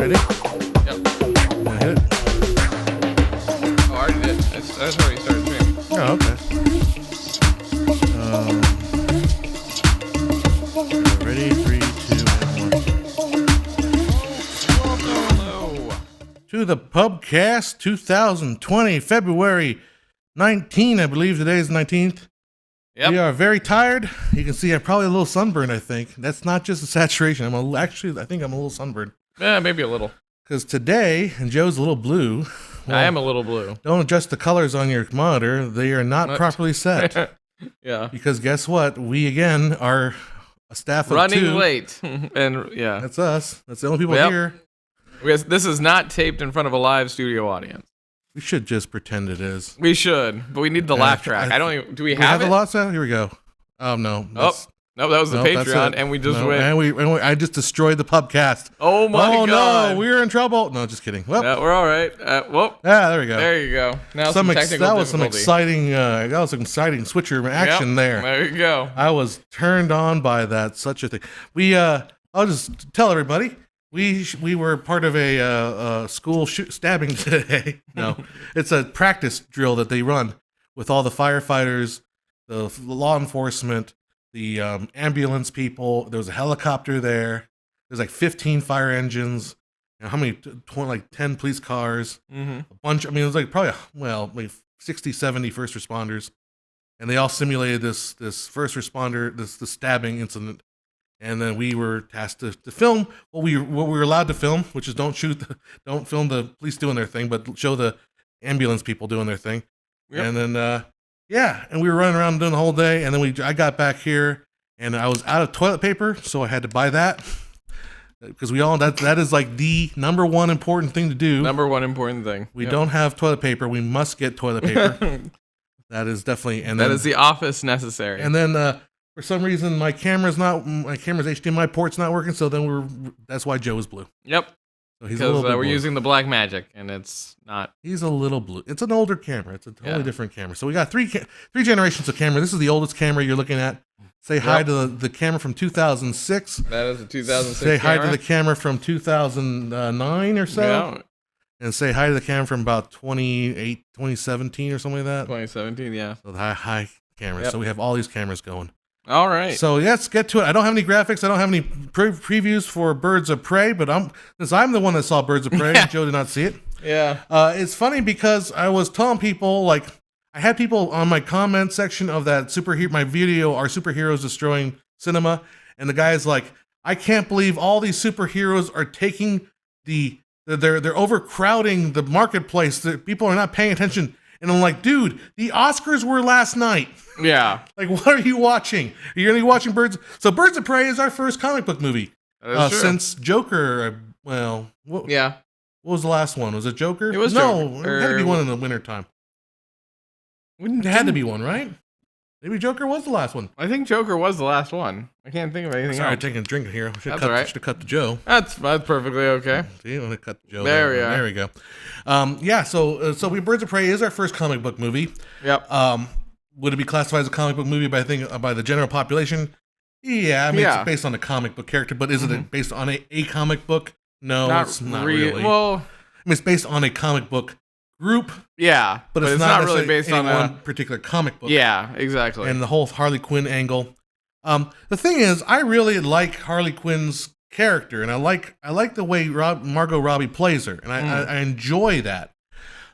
Ready? Yep. Hit it. Oh, I already did. That's already started streaming. Oh, okay. Ready? 3, 2, and 1. Hello. To the Pubcast 2020, February 19, I believe today is the 19th. Yep. We are very tired. You can see I'm probably a little sunburned, I think. That's not just a saturation. I think I'm a little sunburned. Yeah, maybe a little. Because today, and Joe's a little blue. Well, I am a little blue. Don't adjust the colors on your monitor. They are not properly set. Yeah. Because guess what? We, again, are a staff of Running 2. late. And yeah. That's us. That's the only people Yep. here. Because this is not taped in front of a live studio audience. We should just pretend it is. We should, but we need the laugh track. I don't even. Do we We have have it? the lot set? Here we go. Oh, no. No, that was the Nope, that's Patreon, it. and we just No, went. and I just destroyed the Pubcast. Oh my Oh god! no, we're in trouble. No, just kidding. Well, Yeah, we're all right. Whoop. there we go. There you go. Now some technical that was some difficulty. exciting switcher action Yep, there. There you go. I was turned on by that. Such a thing. I'll just tell everybody. We were part of a school stabbing today. No, it's a practice drill that they run with all the firefighters, the law enforcement, the ambulance people. There was a helicopter there. There's like 15 fire engines. You know, how many? 10 police cars. Mm-hmm. A bunch. I mean, it was like probably like 60, 70 first responders, and they all simulated this first responder the stabbing incident. And then we were tasked to film what we were allowed to film, which is don't film the police doing their thing, but show the ambulance people doing their thing. Yep. And then and we were running around doing the whole day. And then I got back here, and I was out of toilet paper, so I had to buy that because that is like the number one important thing to do. Number one important thing. We don't have toilet paper. We must get toilet paper. That is definitely That is the office necessary. And then for some reason my camera's HDMI port's not working, so then that's why Joe is blue. Yep. So he's Because we're blue. using the black magic, and it's not. He's a little blue. It's an older camera. It's a totally different camera. So we got three generations of camera. This is the oldest camera you're looking at. Say hi to the camera from 2006. That is a 2006 Say hi camera. to the camera from 2009 or so. Yeah. And say hi to the camera from about 2017 or something like that. 2017, yeah. So the high cameras. Yep. So we have all these cameras going. All right. So let's get to it. I don't have any graphics. I don't have any previews for Birds of Prey, but since I'm the one that saw Birds of Prey, Joe did not see it. Yeah. It's funny because I was telling people, like, I had people on my comment section of that my video, Are Superheroes Destroying Cinema? And the guy's like, I can't believe all these superheroes are taking they're overcrowding the marketplace. People are not paying attention. And I'm like, dude, the Oscars were last night. Yeah. Like, what are you watching? You're going to be watching Birds of Prey is our first comic book movie. That is true. Since Joker, what was the last one? Was it Joker? It was Joker. It had to be one in the wintertime. It had to be one, right? Maybe Joker was the last one. I think Joker was the last one. I can't think of anything Sorry, else. taking a drink here. Should That's all right. have cut the Joe. That's perfectly okay. See, I'm going to cut the Joe. There we are. There we go. So Birds of Prey is our first comic book movie. Yep. Would it be classified as a comic book movie by the general population? Yeah, I mean, it's based on a comic book character, but is it based on a comic book? No, it's not really. Well, I mean, it's based on a comic book group. yeah, But it's not really based on one particular comic book. Yeah, exactly. And the whole Harley Quinn angle. The thing is, I really like Harley Quinn's character, and I like the way Margot Robbie plays her, and I enjoy that.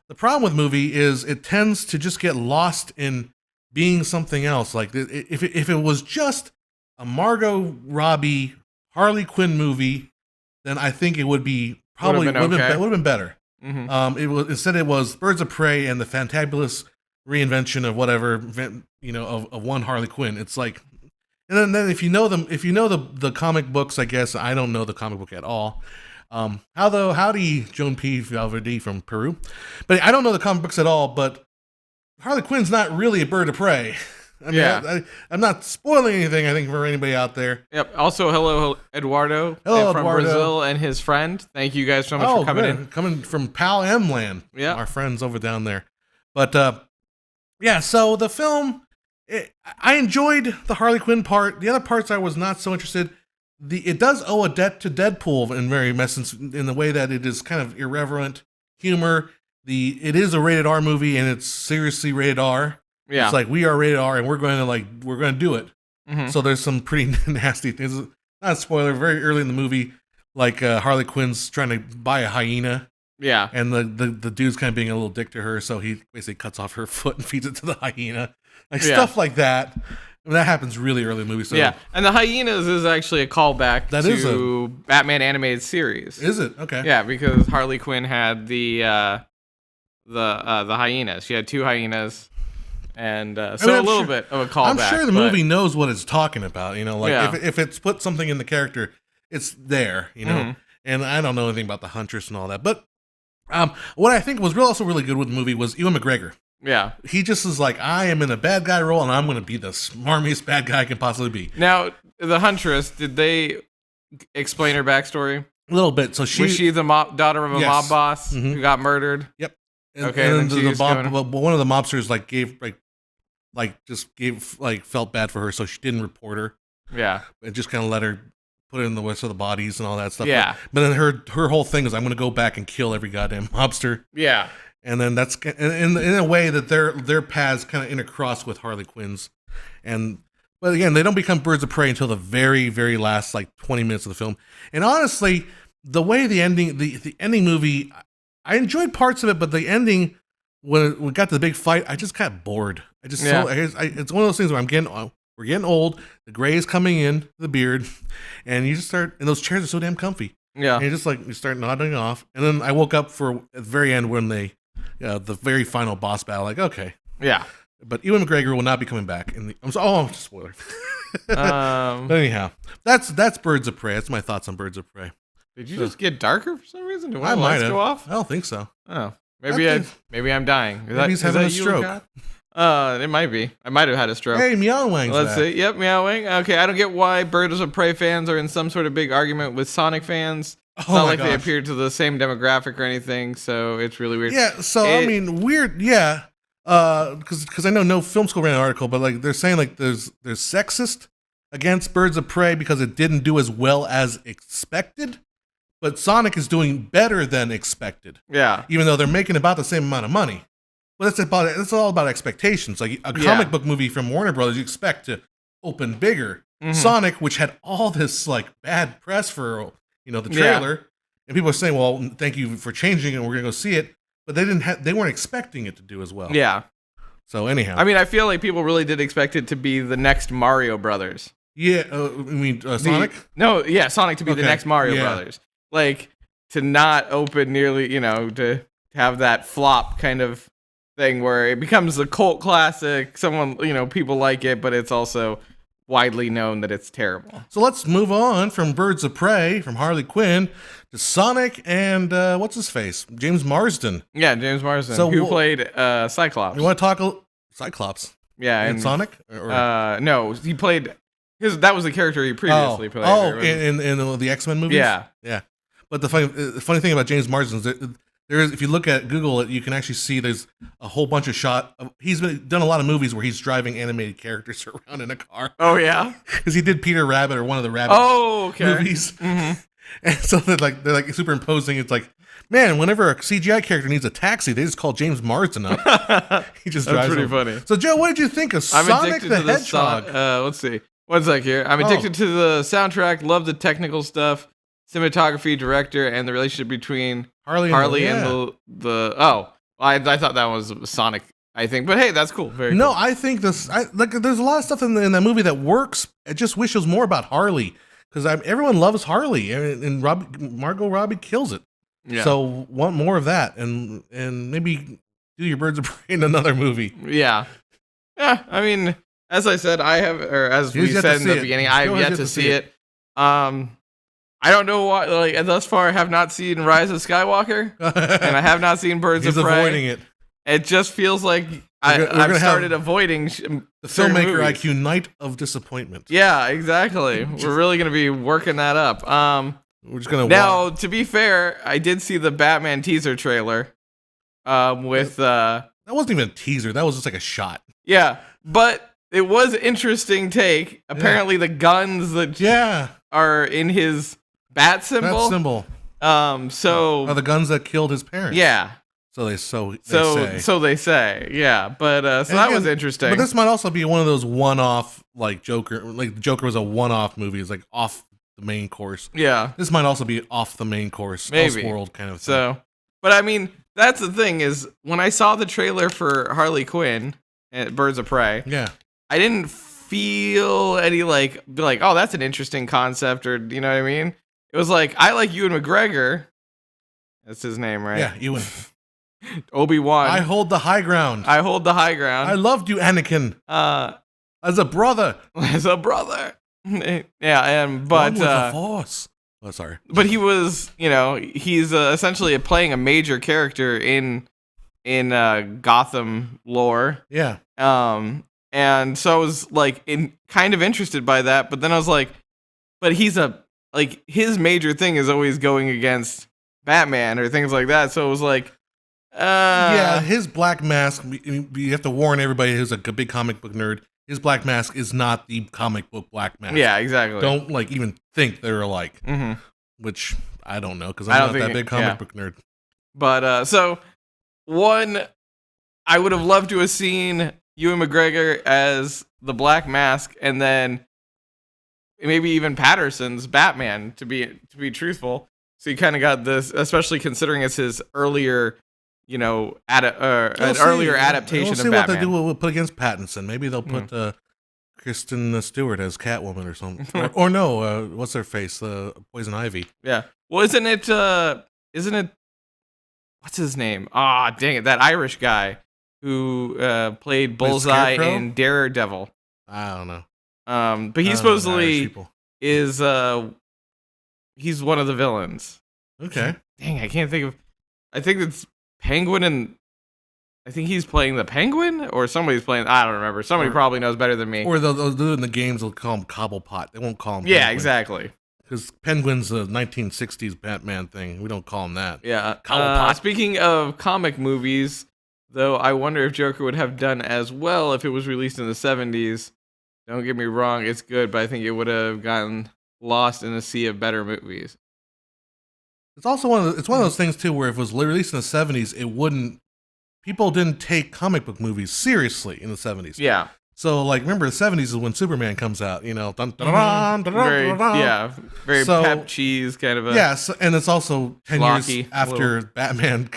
The problem with movie is it tends to just get lost in being something else. Like if it was just a Margot Robbie Harley Quinn movie, then I think it would be would have been better. Mm-hmm. Instead it was Birds of Prey and the fantabulous reinvention of whatever, of one Harley Quinn. It's like, and then if you know the comic books, I guess I don't know the comic book at all. Howdy, Joan P. Valverde from Peru, but I don't know the comic books at all. But Harley Quinn's not really a bird of prey. I mean, I'm not spoiling anything, I think, for anybody out there. Yep. Also, hello, Eduardo. Hello, from Eduardo. Brazil and his friend. Thank you guys so much for coming in. Coming from Pal M Land. Yeah. Our friends over down there. But, so the film, I enjoyed the Harley Quinn part. The other parts I was not so interested. it does owe a debt to Deadpool in very essence, in the way that it is kind of irreverent humor. It is a rated R movie, and it's seriously rated R. Yeah. It's like, we are rated R, and we're going to do it. Mm-hmm. So there's some pretty nasty things. Not a spoiler. Very early in the movie, like Harley Quinn's trying to buy a hyena. Yeah. And the dude's kind of being a little dick to her, so he basically cuts off her foot and feeds it to the hyena. Stuff like that. I mean, that happens really early in the movie. So. Yeah, and the hyenas is actually a callback to Batman animated series. Is it? Okay. Yeah, because Harley Quinn had the hyenas. She had 2 hyenas, and a little bit of a callback. I'm sure the movie knows what it's talking about. If it's put something in the character, it's there. Mm-hmm. And I don't know anything about the Huntress and all that, but what I think was also really good with the movie was Ewan McGregor. Yeah. He just is like, I am in a bad guy role, and I'm going to be the smarmiest bad guy I can possibly be. Now, the Huntress, did they explain her backstory? A little bit. So was she the daughter of a mob boss who got murdered? Yep. Okay. And then one of the mobsters felt bad for her, so she didn't report her. Yeah. And just kind of let her put it in the list of the bodies and all that stuff. Yeah. But then her whole thing is, I'm going to go back and kill every goddamn mobster. Yeah. And then that's in a way that their paths kind of intercross with Harley Quinn's, but again, they don't become birds of prey until the very, very last 20 minutes of the film. And honestly, the way the ending movie, I enjoyed parts of it, but the ending, when we got to the big fight, I just got bored. It's one of those things where we're getting old, the gray is coming in, the beard, and you just start, and those chairs are so damn comfy. Yeah, and you start nodding off, and then I woke up for at the very end when the very final boss battle. Okay, yeah. But Ewan McGregor will not be coming back. Spoiler. But anyhow, that's Birds of Prey. That's my thoughts on Birds of Prey. Did you just get darker for some reason? Did I might have. go off? I don't think so. Oh, maybe I'm dying. Maybe he's having a stroke. It might be. I might have had a stroke. Hey, Meow Wang's Let's back. see. Yep, Meow Wang. Okay, I don't get why Birds of Prey fans are in some sort of big argument with Sonic fans. It's not like they appear to the same demographic or anything, so it's really weird. Yeah, so weird. Yeah, because I know no film school ran an article, but they're saying there's sexist against Birds of Prey because it didn't do as well as expected, but Sonic is doing better than expected. Yeah, even though they're making about the same amount of money. But it's all about expectations. Like a comic book movie from Warner Brothers, you expect to open bigger. Mm-hmm. Sonic, which had all this bad press for the trailer, and people are saying, "Well, thank you for changing it. We're gonna go see it," but they weren't expecting it to do as well. Yeah. So anyhow, I mean, I feel like people really did expect it to be the next Mario Brothers. Yeah, you mean Sonic? Sonic to be the next Mario Brothers. To not open nearly, to have that flop kind of thing where it becomes a cult classic. Someone, people like it, but it's also widely known that it's terrible. So let's move on from Birds of Prey, from Harley Quinn, to Sonic and what's his face? James Marsden. Yeah, James Marsden, who played Cyclops. You want to talk Cyclops? Yeah, and Sonic? No, he played that was the character he previously played. Oh, in the X-Men movies? Yeah. But the funny thing about James Marsden is that there is, if you look at Google it, you can actually see there's a whole bunch of he's done a lot of movies where he's driving animated characters around in a car. Oh yeah, because he did Peter Rabbit or one of the Rabbit movies. Mm-hmm. And so they're superimposing. It's like, man, whenever a CGI character needs a taxi, they just call James Marsden up. He just drives. That's pretty funny. So Joe, what did you think of Sonic the Hedgehog? Let's see. One sec here. I'm addicted to the soundtrack. Love the technical stuff, cinematography, director, and the relationship between Harley and the I thought that was Sonic, I think, but hey, that's cool. Very cool. I think there's a lot of stuff in that movie that works. I just wish it was more about Harley, because everyone loves Harley, and Margot Robbie kills it. Yeah. So want more of that, and maybe do your Birds of Prey in another movie. Yeah. I mean, as I said, as we said in the beginning, I have yet to see it. I don't know why. Thus far, I have not seen Rise of Skywalker, and I have not seen Birds of Prey. He's avoiding it. It just feels like I've started avoiding the filmmaker movies. IQ Night of Disappointment. Yeah, exactly. We're really going to be working that up. We're just gonna now. To be fair, I did see the Batman teaser trailer. That wasn't even a teaser. That was just like a shot. Yeah, but it was interesting take. Apparently, the guns that are in his bat symbol. So are the guns that killed his parents. Yeah. So they say. So they say. Yeah. But so that was interesting. But this might also be one of those one-off like Joker. Like Joker was a one-off movie. It's like off the main course. Yeah. This might also be off the main course. Maybe. Elseworld kind of thing. So, but I mean, that's the thing is when I saw the trailer for Harley Quinn and Birds of Prey. Yeah. I didn't feel any be like, oh, that's an interesting concept, or you know what I mean? It was like, I like Ewan McGregor. That's his name, right? Yeah, Ewan. Obi-Wan. I hold the high ground. I hold the high ground. I loved you, Anakin. As a brother. As a brother. Yeah, but one with the Force. Oh, sorry. But he was, he's essentially playing a major character in Gotham lore. Yeah. And so I was kind of interested by that, but then I was like, but he's his major thing is always going against Batman or things like that. So it was like, yeah, his black mask. You have to warn everybody who's a big comic book nerd. His black mask is not the comic book black mask. Yeah, exactly. Don't even think they're alike. Mm-hmm. Which I don't know because I'm not that big comic book nerd. But so one, I would have loved to have seen Ewan McGregor as the Black Mask, and then maybe even Patterson's Batman. To be truthful, so you kind of got this, especially considering it's his earlier, earlier adaptation of Batman. We'll see what they do. We'll put against Pattinson. Maybe they'll put Kristen Stewart as Catwoman or something, or no, what's her face? Poison Ivy. Yeah. Well, isn't it? What's his name? Ah, dang it, that Irish guy who played Bullseye in Daredevil. I don't know. But he supposedly is he's one of the villains. Okay. Dang, I can't think of. I think it's Penguin, and I think he's playing the Penguin, or somebody's playing. I don't remember. Somebody probably knows better than me. Or they'll do it in the games. They'll call him Cobblepot. They won't call him. Yeah, Penguin. Exactly. Because Penguin's a 1960s Batman thing. We don't call him that. Yeah. Cobblepot. Speaking of comic movies, though, I wonder if Joker would have done as well if it was released in the 70s. Don't get me wrong, it's good, but I think it would have gotten lost in a sea of better movies. It's also one of those things too, where if it was released in the 70s, people didn't take comic book movies seriously in the 70s. Yeah. So, remember the 70s is when Superman comes out, Very pep cheese kind of a... Yes, and it's also 10 schlocky, years after Batman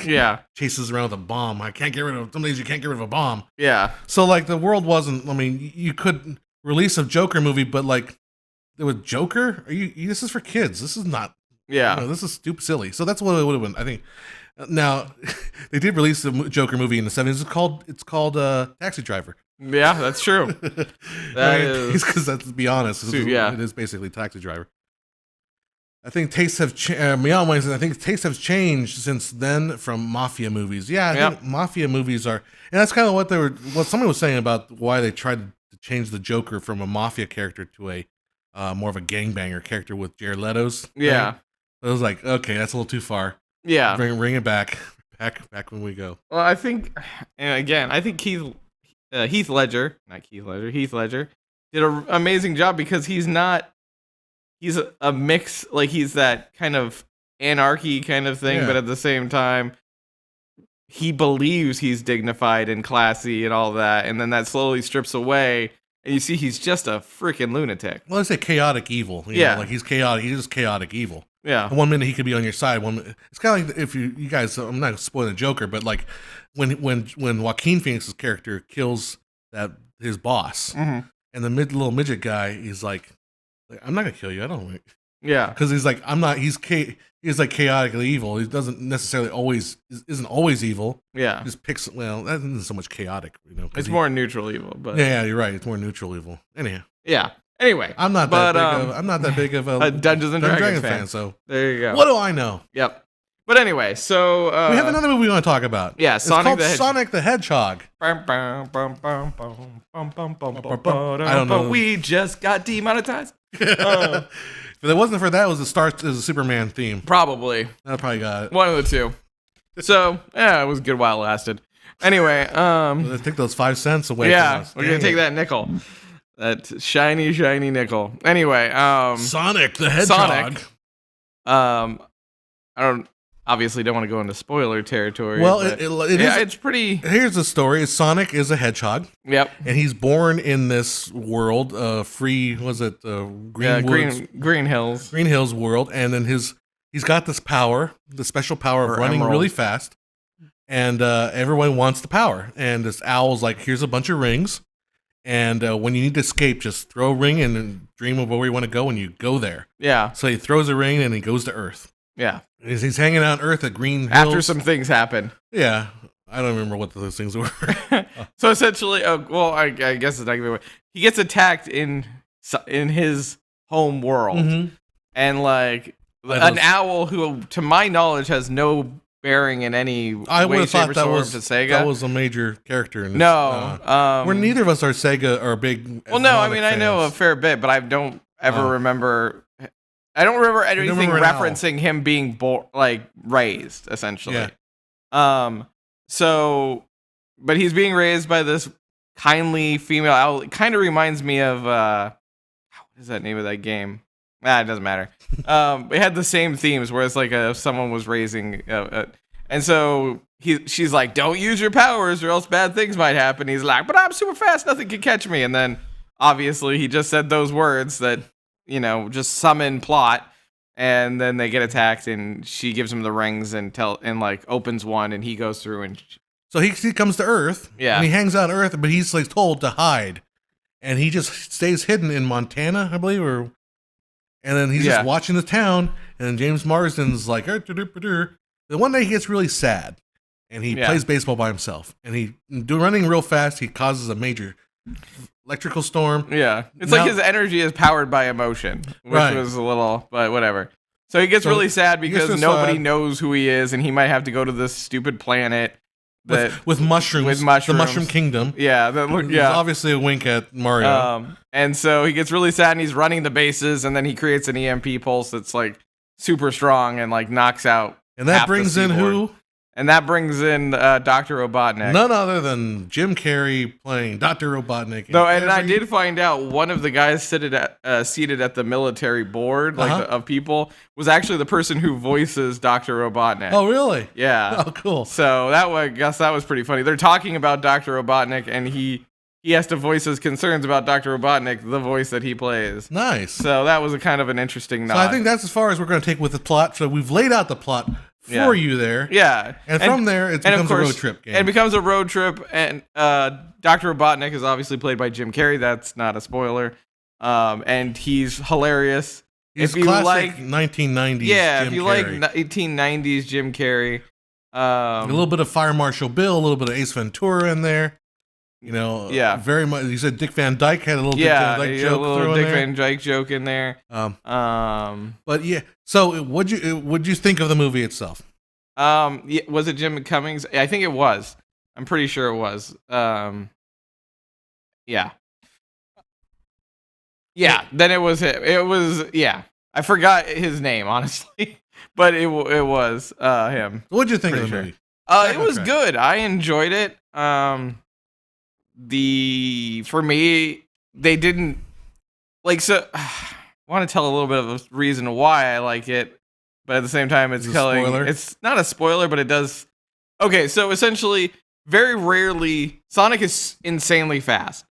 chases around with a bomb. Some days you can't get rid of a bomb. Yeah. So, the world wasn't... you could release a Joker movie, but, there was Joker? This is for kids. This is not... Yeah. This is stupid silly. So that's what it would have been, I think. Now, they did release the Joker movie in the 70s. It's called Taxi Driver. Yeah, that's true. Because let's be honest, it is basically Taxi Driver. I think tastes have changed since then from mafia movies. Yeah, I think mafia movies are, and that's kind of what somebody was saying about why they tried to change the Joker from a mafia character to a more of a gangbanger character with Jared Leto's. Yeah, I was like, okay, that's a little too far. Yeah, bring it back when we go. Well, I think, and again, I think Heath Ledger did an amazing job because he's a mix, he's that kind of anarchy kind of thing, but at the same time, he believes he's dignified and classy and all that, and then that slowly strips away, and you see he's just a freaking lunatic. Well, I say chaotic evil. You know, he's chaotic. He's just chaotic evil. Yeah. And 1 minute he could be on your side. It's kind of like if you guys. I'm not spoiling the Joker, but when Joaquin Phoenix's character kills his boss, and the little midget guy, he's like, I'm not gonna kill you. I don't. Yeah. Because he's like, I'm not. He's chaotically evil. He doesn't necessarily isn't always evil. Yeah. Just picks. Well, that isn't so much chaotic. It's more neutral evil, but yeah, you're right. It's more neutral evil. Anyhow. Yeah. Anyway, I'm not that big of a Dungeons and Dragons fan. So there you go. What do I know? Yep. But anyway, so we have another movie we want to talk about. Yeah, Sonic the Hedgehog. I don't know. We just got demonetized. If it wasn't for that, it was a Superman theme. Probably. I probably got it. One of the two. So, it was good while it lasted. Anyway, let's take those 5 cents away. Yeah, from us. we're gonna take that nickel, that shiny nickel. Anyway, Sonic the Hedgehog. I obviously don't want to go into spoiler territory. Well, it's pretty. Here's the story: Sonic is a hedgehog. Yep. And he's born in this world, Green Hills world, and then he's got this power, the special power of running really fast, and everyone wants the power. And this owl's like, here's a bunch of rings, and when you need to escape, just throw a ring and dream of where you want to go, and you go there. Yeah. So he throws a ring and he goes to Earth. Yeah. He's hanging out on Earth at Green Hills. After some things happen. Yeah. I don't remember what those things were. So essentially, I guess it's not gonna be. He gets attacked in his home world, and like an owl who, to my knowledge, has no bearing in any way, shape, or form to Sega. That was a major character in this. No, where neither of us are Sega or big. Well, no, I mean fans. I know a fair bit, but I don't ever remember. I don't remember anything referencing him being raised, essentially. Yeah. So, but he's being raised by this kindly female owl. It kind of reminds me of what is that name of that game? It doesn't matter. It had the same themes, where it's like someone was raising, and so she's like, "Don't use your powers, or else bad things might happen." He's like, "But I'm super fast, nothing can catch me." And then obviously he just said those words that just summon plot. And then they get attacked, and she gives him the rings and opens one, and he goes through and. So he comes to Earth, and he hangs out on Earth, but he's told to hide, and he just stays hidden in Montana, I believe, and then he's just watching the town, and James Marsden's like, then one day he gets really sad, and he plays baseball by himself, and running real fast, he causes a major electrical storm. Yeah. It's like his energy is powered by emotion, which was a little, but whatever. So he gets really sad because nobody knows who he is, and he might have to go to this stupid planet with mushrooms. With mushrooms. The Mushroom Kingdom. Yeah. It's obviously a wink at Mario. And so he gets really sad, and he's running the bases, and then he creates an EMP pulse that's super strong and knocks out. And that brings in who? And that brings in Dr. Robotnik. None other than Jim Carrey playing Dr. Robotnik. And I did find out one of the guys seated at the military board of people was actually the person who voices Dr. Robotnik. Oh, really? Yeah. Oh, cool. So I guess that was pretty funny. They're talking about Dr. Robotnik, and he has to voice his concerns about Dr. Robotnik, the voice that he plays. Nice. So that was a kind of an interesting nod. So I think that's as far as we're going to take with the plot. So we've laid out the plot for you there. Yeah. And from there, it becomes a road trip game. It becomes a road trip, and Dr. Robotnik is obviously played by Jim Carrey. That's not a spoiler. And he's hilarious. He's classic 1990s Jim Carrey. Like 1890s Jim Carrey. A little bit of Fire Marshal Bill, a little bit of Ace Ventura in there. Very much. You said Dick Van Dyke had a little Dick Van Dyke joke. A little Dick Van Dyke joke in there. But yeah. So, what'd you think of the movie itself? Was it Jim Cummings? I think it was. I'm pretty sure it was. Yeah. Then it was him. It was I forgot his name, honestly, but it was him. What'd you think of the movie? It was good. I enjoyed it. For me, they didn't so I want to tell a little bit of a reason why I like it, but at the same time it's telling it's not a spoiler, but it does. Okay, so essentially very rarely Sonic is insanely fast.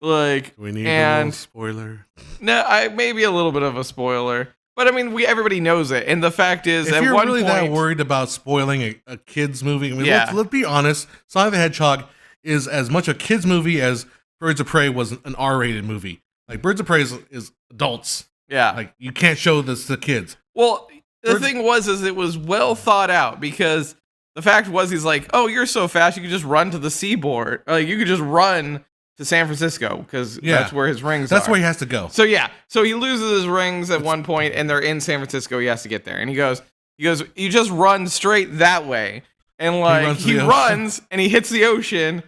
We need a spoiler. No, maybe a little bit of a spoiler. But I mean, everybody knows it, and the fact is, if you're really that worried about spoiling a kids movie, I mean, let's be honest. Sonic the Hedgehog is as much a kids movie as Birds of Prey was an R-rated movie. Birds of Prey is adults. Yeah, you can't show this to kids. Well, the thing was, it was well thought out, because the fact was, he's like, "Oh, you're so fast, you could just run to the seaboard. You could just run to San Francisco, because that's where his rings are. That's where he has to go." So so he loses his rings at one point, and they're in San Francisco. He has to get there, and he goes, "You just run straight that way." And he runs and he hits the ocean,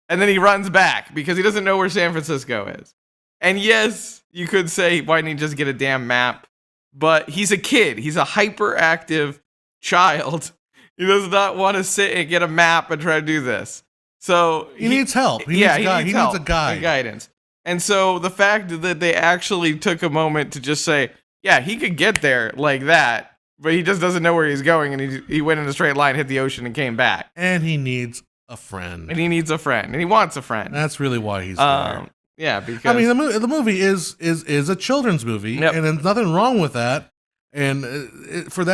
and then he runs back because he doesn't know where San Francisco is. And yes, you could say, why didn't he just get a damn map? But he's a kid. He's a hyperactive child. He does not want to sit and get a map and try to do this. So he needs help. He needs a guide. And guidance. And so the fact that they actually took a moment to just say, yeah, he could get there like that, but he just doesn't know where he's going, and he went in a straight line, hit the ocean, and came back. And he needs a friend. And he needs a friend. And he wants a friend. That's really why he's there. Yeah, because... I mean, the movie is a children's movie, and there's nothing wrong with that. And for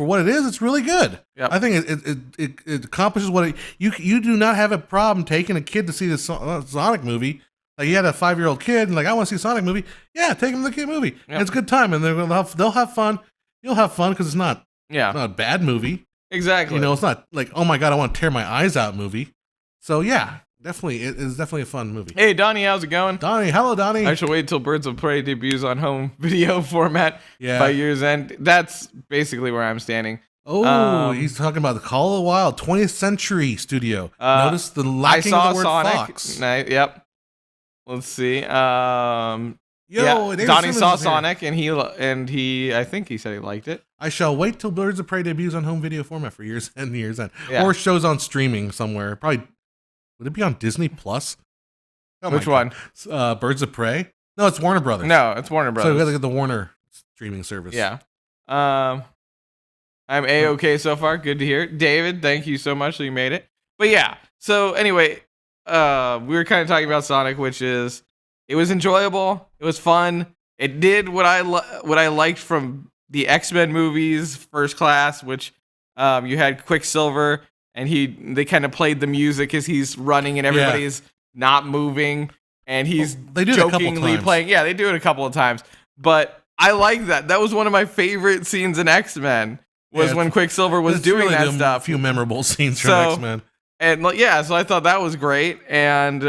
what it is, it's really good. Yep. I think it accomplishes what you do not have a problem taking a kid to see the Sonic movie. Like, you had a 5-year-old kid, and like, I want to see a Sonic movie. Yeah, take him to the kid movie. Yep. And it's a good time, and they'll have fun. You'll have fun because it's not a bad movie. Exactly. It's not like, oh my god, I want to tear my eyes out movie. So yeah, definitely, it is definitely a fun movie. Hey Donnie, how's it going? Hello Donnie. I shall wait till Birds of Prey debuts on home video format by year's end. That's basically where I'm standing. Oh, he's talking about the Call of the Wild 20th Century Studio. Notice the lacking of the word Sonic. Fox. Yep. Let's see. Donnie saw Sonic, and he I think he said he liked it. I shall wait till Birds of Prey debuts on home video format for years and years end, or shows on streaming somewhere. Probably would it be on Disney Plus? Which one? Birds of Prey? No, it's Warner Brothers. No, it's Warner Brothers. So we got to get the Warner streaming service. Yeah. I'm A-okay so far. Good to hear. David, thank you so much that you made it. But yeah. So anyway, we were kind of talking about Sonic, which is it was enjoyable. It was fun. It did what I liked from the X-Men movies, First Class, which you had Quicksilver, and they kind of played the music as he's running, and everybody's not moving, and he's jokingly playing. Yeah, they do it a couple of times, but I like that. That was one of my favorite scenes in X-Men. When Quicksilver was doing that stuff. A few memorable scenes from X-Men. And so I thought that was great. And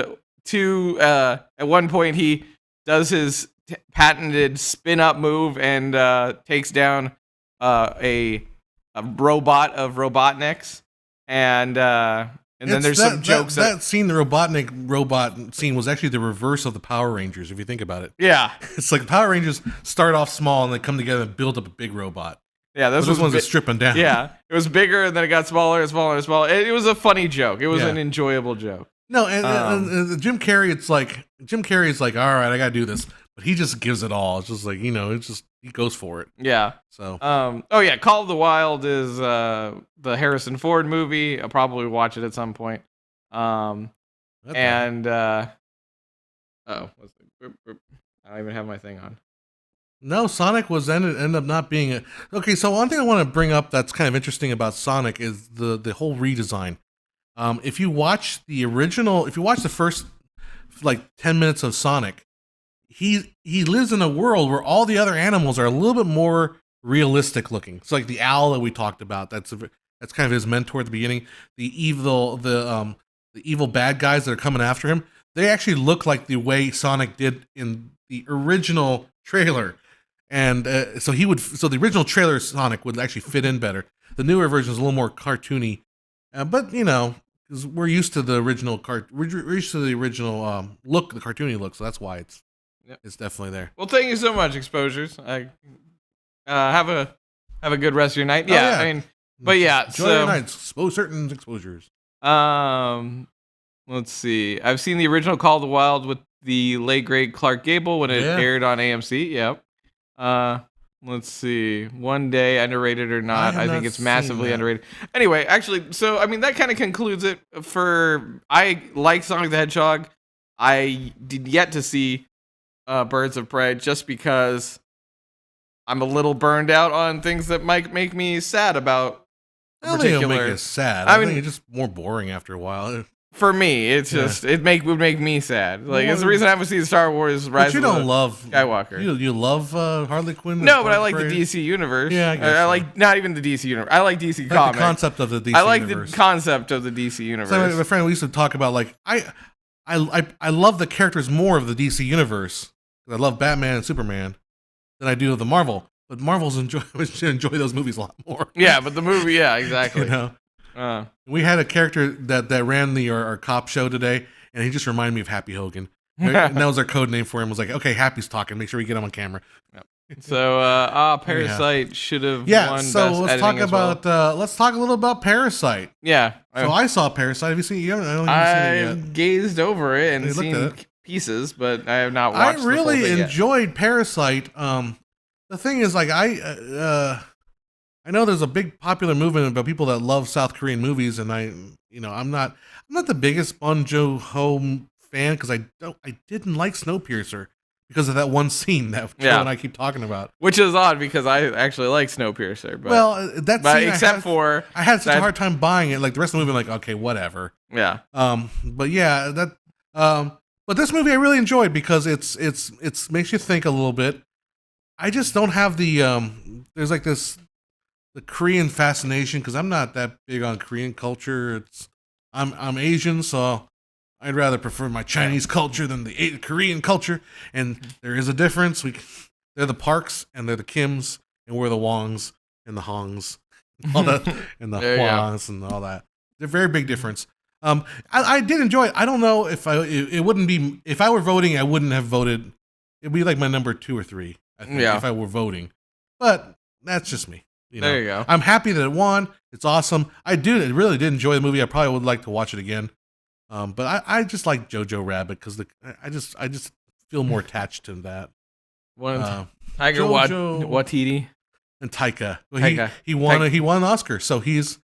at one point he does his patented spin-up move and takes down a robot of Robotniks. And then there's some jokes. That scene, the Robotnik robot scene, was actually the reverse of the Power Rangers, if you think about it. Yeah. It's like the Power Rangers start off small and they come together and build up a big robot. Yeah, this one's just stripping down. Yeah, it was bigger, and then it got smaller and smaller and smaller. It was a funny joke. It was an enjoyable joke. No, and Jim Carrey, Jim Carrey's like, all right, I gotta do this, but he just gives it all. It's just like, it's just he goes for it. Yeah. So. Call of the Wild is the Harrison Ford movie. I'll probably watch it at some point. I don't even have my thing on. No, Sonic ended up not being okay. So one thing I want to bring up that's kind of interesting about Sonic is the whole redesign. If you watch the first 10 minutes of Sonic, he lives in a world where all the other animals are a little bit more realistic looking. It's like the owl that we talked about. That's kind of his mentor at the beginning. The evil bad guys that are coming after him, they actually look like the way Sonic did in the original trailer. And so the original trailer Sonic would actually fit in better. The newer version is a little more cartoony, but because we're used to the original we're used to the original look, the cartoony look, so that's why it's definitely there. Well, thank you so much, Exposures. I have a good rest of your night. Yeah, I mean, but yeah, enjoy your night. Certain Exposures. Let's see. I've seen the original Call of the Wild with the late great Clark Gable when it aired on AMC. Yep. Let's see. One Day, underrated or not? I think it's massively underrated. Anyway, actually, so I mean that kind of concludes it for. I like Sonic the Hedgehog. I did yet to see Birds of Prey just because I'm a little burned out on things that might make me sad about. I don't think it'll make you sad. I mean, it's just more boring after a while. For me, it's just would make me sad. Like it's the reason I haven't seen Star Wars Rise. But you don't love Skywalker. You love Harley Quinn. No, but I like the DC universe. Yeah, I like not even the DC universe. I like DC comics. The concept of the DC. I like the concept of the DC universe. So my friend, we used to talk about I love the characters more of the DC universe. I love Batman and Superman than I do of the Marvel. But Marvel's enjoy those movies a lot more. Yeah, but the movie, exactly. We had a character that ran our cop show today, and he just reminded me of Happy Hogan. And that was our code name for him. It was like, okay, Happy's talking. Make sure we get him on camera. Yep. So, Parasite should have won so Best let's talk Editing as about well. let's talk a little about Parasite. Yeah. So I saw Parasite. Have you seen it? I don't think you've seen it yet. I've gazed over it and seen pieces, but I have not watched. I really the full thing enjoyed Parasite. The thing is, like, I know there's a big popular movement about people that love South Korean movies, and I'm not the biggest Bong Joon-ho fan because I didn't like Snowpiercer because of that one scene that Joe and I keep talking about, which is odd because I actually like Snowpiercer. But, I had such a hard time buying it. Like the rest of the movie, I'm like, okay, whatever. Yeah. But yeah, but this movie I really enjoyed because it's makes you think a little bit. I just don't have the there's like the Korean fascination because I'm not that big on Korean culture. I'm Asian, so I'd rather prefer my Chinese culture than the Korean culture, and there is a difference. They're the Parks and they're the Kims, and we're the Wongs and the Hongs, and all that, and the Hwangs and all that. They're a very big difference. I did enjoy it. I don't know if it wouldn't be if I were voting, I wouldn't have voted. It'd be like my number 2 or 3, I think, if I were voting. But that's just me. There you go. I'm happy that it won. It's awesome. I really did enjoy the movie. I probably would like to watch it again. But I just like Jojo Rabbit because I just feel more attached to that. Tiger Waititi and Taika. Well, he won an Oscar, so he's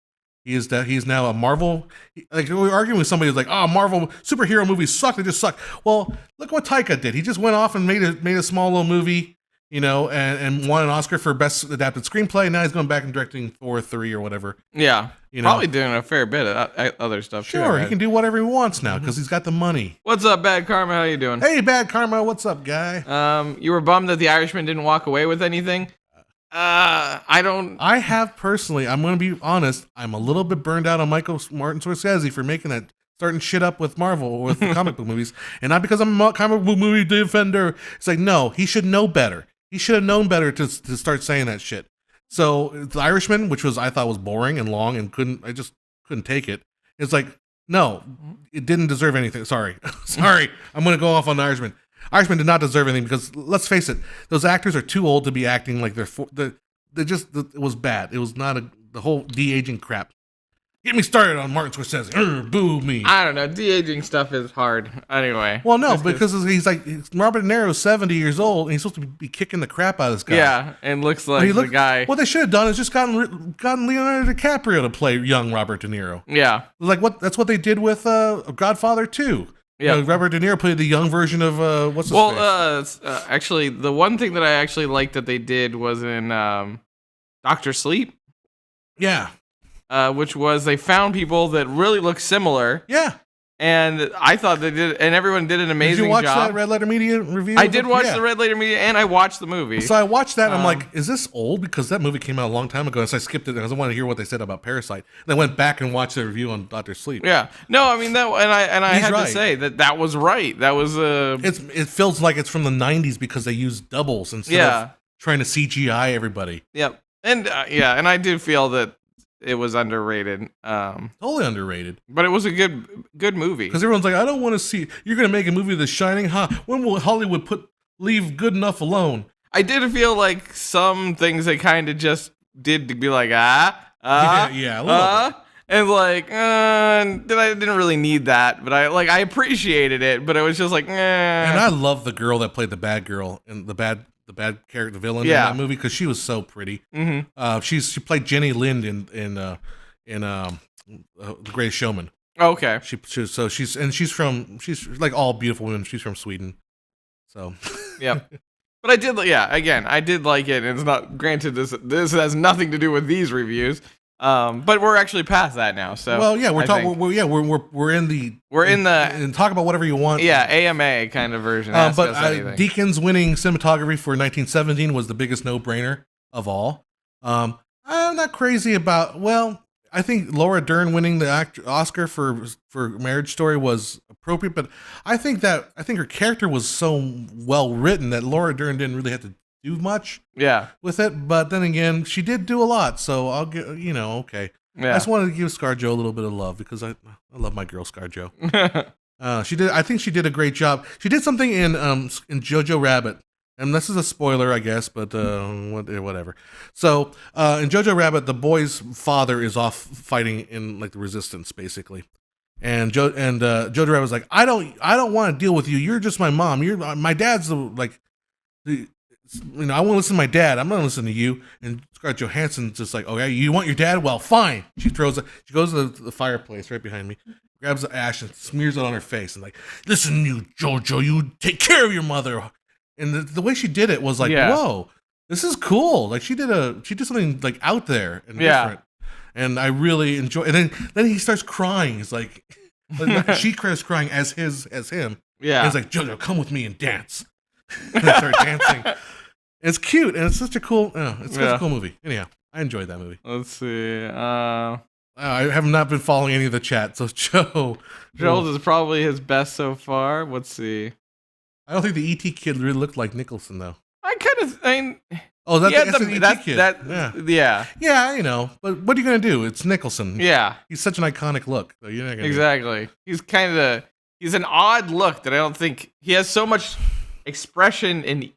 now a Marvel. Like we were arguing with somebody who's like, "Oh, Marvel superhero movies suck. They just suck." Well, look what Taika did. He just went off and made a small little movie, and won an Oscar for best adapted screenplay. Now he's going back and directing Thor 3 or whatever. Yeah, probably doing a fair bit of other stuff. Sure, too, he can do whatever he wants now because he's got the money. What's up, Bad Karma? How you doing? Hey, Bad Karma. What's up, guy? You were bummed that the Irishmen didn't walk away with anything. I have personally. I'm going to be honest. I'm a little bit burned out on Martin Scorsese for making that. Starting shit up with Marvel with the comic book movies, and not because I'm a comic book movie defender. It's like, no, he should know better. He should have known better to start saying that shit. So the Irishman, which I thought was boring and long and I just couldn't take it. It's like, no, it didn't deserve anything. Sorry, I'm gonna go off on the Irishman. Irishman did not deserve anything because let's face it, those actors are too old to be acting like it was bad. It was not the whole de-aging crap. Get me started on Martin Scorsese. Boo me. I don't know. De-aging stuff is hard. Anyway. Well, no, because he's like Robert De Niro's 70 years old and he's supposed to be kicking the crap out of this guy. Yeah, and looks like the guy. What they should have done is just gotten Leonardo DiCaprio to play young Robert De Niro. Yeah. That's what they did with Godfather 2. Yeah, Robert De Niro played the young version of what's his face? Actually, the one thing that I actually liked that they did was in Dr. Sleep. Yeah. Which was they found people that really look similar. Yeah. And I thought they did, and everyone did an amazing job. Did you watch that Red Letter Media review? I did watch the Red Letter Media, and I watched the movie. So I watched that, and I'm like, is this old? Because that movie came out a long time ago, and so I skipped it because I wanted to hear what they said about Parasite. And I went back and watched the review on Dr. Sleep. Yeah. No, I mean, I had to say that was right. That was It feels like it's from the 90s because they used doubles instead of trying to CGI everybody. Yep. And and I do feel that it was underrated. Totally underrated. But it was a good movie. Because everyone's like, I don't want to see... You're going to make a movie of The Shining? Huh? When will Hollywood leave good enough alone? I did feel like some things they kind of just did to be like, a little bit. And like, I didn't really need that. But I appreciated it. But it was just like, And I love the girl that played the bad girl and the bad character, the villain in that movie, because she was so pretty. Mm-hmm. She played Jenny Lind in The Greatest Showman. Okay. She's like all beautiful women. She's from Sweden. So. Yep. But I did like it. And it's not, granted, this has nothing to do with these reviews. But we're actually past that now. So we're in the and talk about whatever you want. Yeah, AMA kind of version. But Deakins winning cinematography for 1917 was the biggest no-brainer of all. I'm not crazy about. Well, I think Laura Dern winning the Oscar for Marriage Story was appropriate, but I think her character was so well written that Laura Dern didn't really have to do much with it, but then again, she did do a lot, so I'll get, okay. Yeah. I just wanted to give ScarJo a little bit of love because I love my girl ScarJo. I think she did a great job. She did something in Jojo Rabbit And this is a spoiler, I guess, but whatever. So, in Jojo Rabbit, the boy's father is off fighting in like the resistance, basically. And Jojo Rabbit's like, I don't want to deal with you. You're just my mom. You're my dad's I want to listen to my dad. I'm not going to listen to you. And Scarlett Johansson's just like, okay, you want your dad? Well, fine. She goes to the fireplace right behind me, grabs the ash and smears it on her face and like, listen, you Jojo, you take care of your mother. And the way she did it was like, whoa, this is cool. Like she did something like out there and different. And I really enjoy. And then he starts crying. He's like she starts crying as him. Yeah. And he's like, Jojo, come with me and dance. And they start dancing. It's cute and it's such a cool. It's such a cool movie. Anyhow, I enjoyed that movie. Let's see. I have not been following any of the chat, so Joel's is probably his best so far. Let's see. I don't think the ET kid really looked like Nicholson though. Oh, that's an ET kid. Yeah, I know. But what are you gonna do? It's Nicholson. Yeah, he's such an iconic look. So you're not gonna exactly. He's an odd look that I don't think he has so much expression and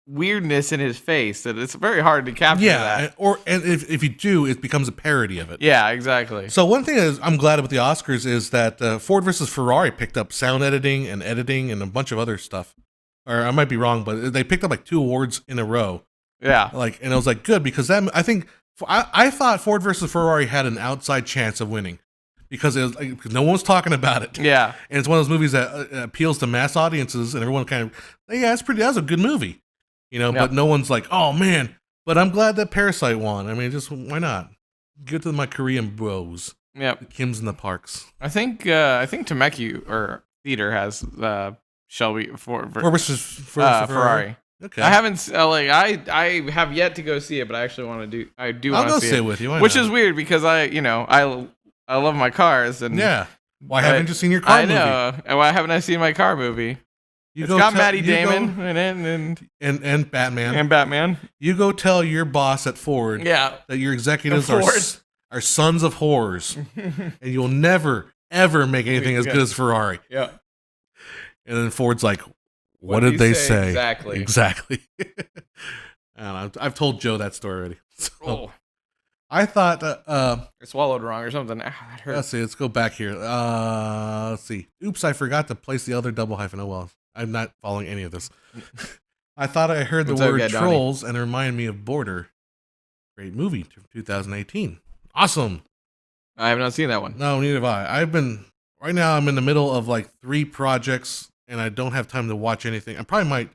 weirdness in his face that it's very hard to capture that. And if you do, it becomes a parody of it. Yeah, exactly. So one thing is I'm glad about the Oscars is that Ford versus Ferrari picked up sound editing and a bunch of other stuff. Or I might be wrong, but they picked up like 2 awards in a row. Yeah. And it was like good because I thought Ford versus Ferrari had an outside chance of winning because it was because no one was talking about it. Yeah. And it's one of those movies that appeals to mass audiences and everyone kind of that was a good movie. But no one's like, oh man. But I'm glad that Parasite won. I mean, just why not? Give it to my Korean bros. Yep. The Kims in the parks. I think Temecula or theater has Shelby Ford versus Ferrari. Okay. I haven't I have yet to go see it, but I actually want to do. I do want to see it. I'll go sit with you. Which is weird because I love my cars and Why haven't you seen your car movie? I know. And why haven't I seen my car movie? It's got Matty Damon in it and Batman. And Batman. You go tell your boss at Ford that your executives are sons of whores. And you'll never, ever make anything as good as Ferrari. Yeah. And then Ford's like, what did they say? Exactly. I don't know. I've told Joe that story already. So, I thought I swallowed wrong or something. That hurt. Let's see. Let's go back here. Let's see. Oops, I forgot to place the other double hyphen. Oh well. I'm not following any of this. I thought I heard the word trolls and it reminded me of Border. Great movie, 2018. Awesome. I have not seen that one. No, neither have I. Right now I'm in the middle of like 3 projects and I don't have time to watch anything. I probably might,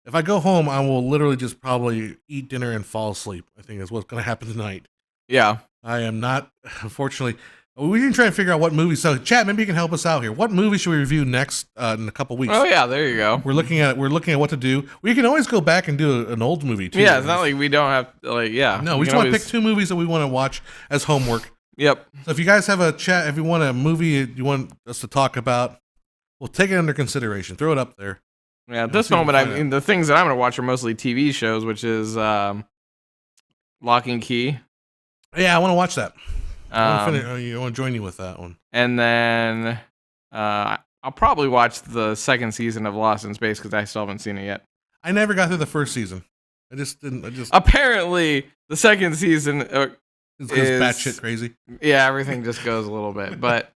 if I go home, I will literally just probably eat dinner and fall asleep. I think is what's going to happen tonight. Yeah. I am not, unfortunately. We can try and figure out what movie. So, chat, maybe you can help us out here. What movie should we review next in a couple weeks? Oh yeah, there you go. We're looking at what to do. We can always go back and do an old movie too. Yeah, it's not like we don't have No, we just want to pick 2 movies that we want to watch as homework. Yep. So if you guys have a chat, if you want a movie you want us to talk about, we'll take it under consideration. Throw it up there. Yeah, at this moment, I mean, the things that I'm going to watch are mostly TV shows, which is Lock and Key. Yeah, I want to watch that. I want to join you with that one. And then I'll probably watch the 2nd season of Lost in Space because I still haven't seen it yet. I never got through the 1st season. I just didn't. Apparently, the 2nd season is batshit crazy. Yeah, everything just goes a little bit. But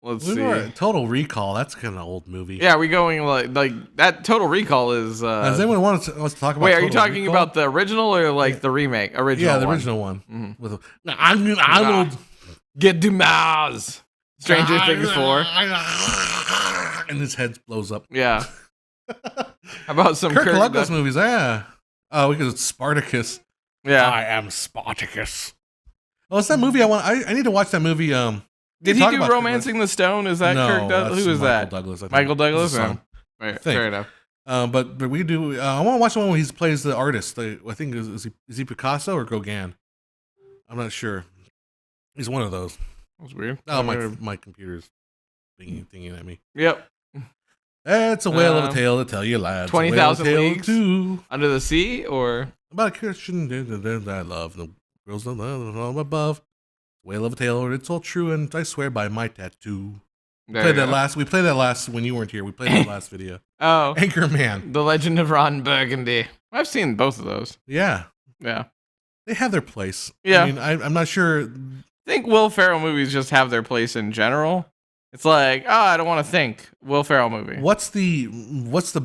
let's see. Total Recall. That's kind of an old movie. Yeah, we going like that. Total Recall is. Does anyone want to talk about? Wait, are you talking about the original or like the remake? Original. Yeah, the original one. Mm-hmm. With Arnold. Get to Mars. Stranger Things 4. And his head blows up. Yeah. How about some Kirk Douglas movies? Yeah. Oh, because it's Spartacus. Yeah. I am Spartacus. Oh, it's that movie I want. I need to watch that movie. Did he do Romancing the Stone? Is that Kirk Douglas? Who is that? Douglas, Michael Douglas? Right, fair enough. But we do. I want to watch the one where he plays the artist. I think is he Picasso or Gauguin? I'm not sure. He's one of those. That's weird. Oh, my computer's thinking at me. Yep. It's a whale of a tale to tell you, lads. 20,000 Leagues Under the Sea, or about a Christian I love the girls don't love above. Whale of a tale, it's all true, and I swear by my tattoo. We played that last when you weren't here. We played that last video. Oh, Anchorman: The Legend of Ron Burgundy. I've seen both of those. Yeah. They have their place. Yeah. I mean, I'm not sure. I think Will Ferrell movies just have their place in general. It's like, I don't want to think. Will Ferrell movie. What's the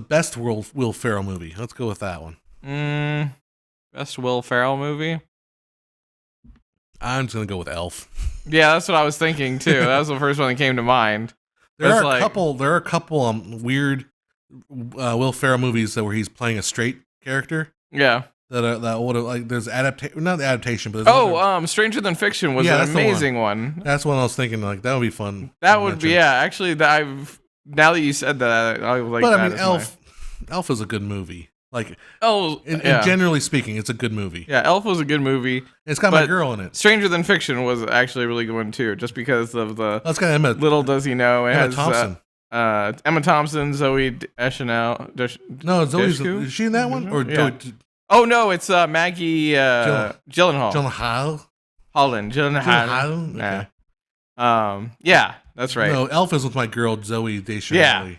best Will Ferrell movie? Let's go with that one. Best Will Ferrell movie? I'm just gonna go with Elf. Yeah, that's what I was thinking too. That was the first one that came to mind. There are a couple weird Will Ferrell movies where he's playing a straight character. Yeah. That would have, like, there's not the adaptation, but there's Stranger Than Fiction was an amazing one. That's what I was thinking. Like, that would be fun. That would be, actually, now that you said that, I was like. But I mean, Elf is a good movie. Like, generally speaking, it's a good movie. Yeah, Elf was a good movie. It's got my girl in it. Stranger Than Fiction was actually a really good one too, just because of the. That's got Emma. Little does he know, it has Thompson. Emma Thompson, Zoe Deschanel. No, Zoe's. Is she in that one? Or oh no, it's Maggie Gyllenhaal. Gyllenhaal. Okay. Yeah, that's right. No, Elf is with my girl Zoe Deschanel. Yeah.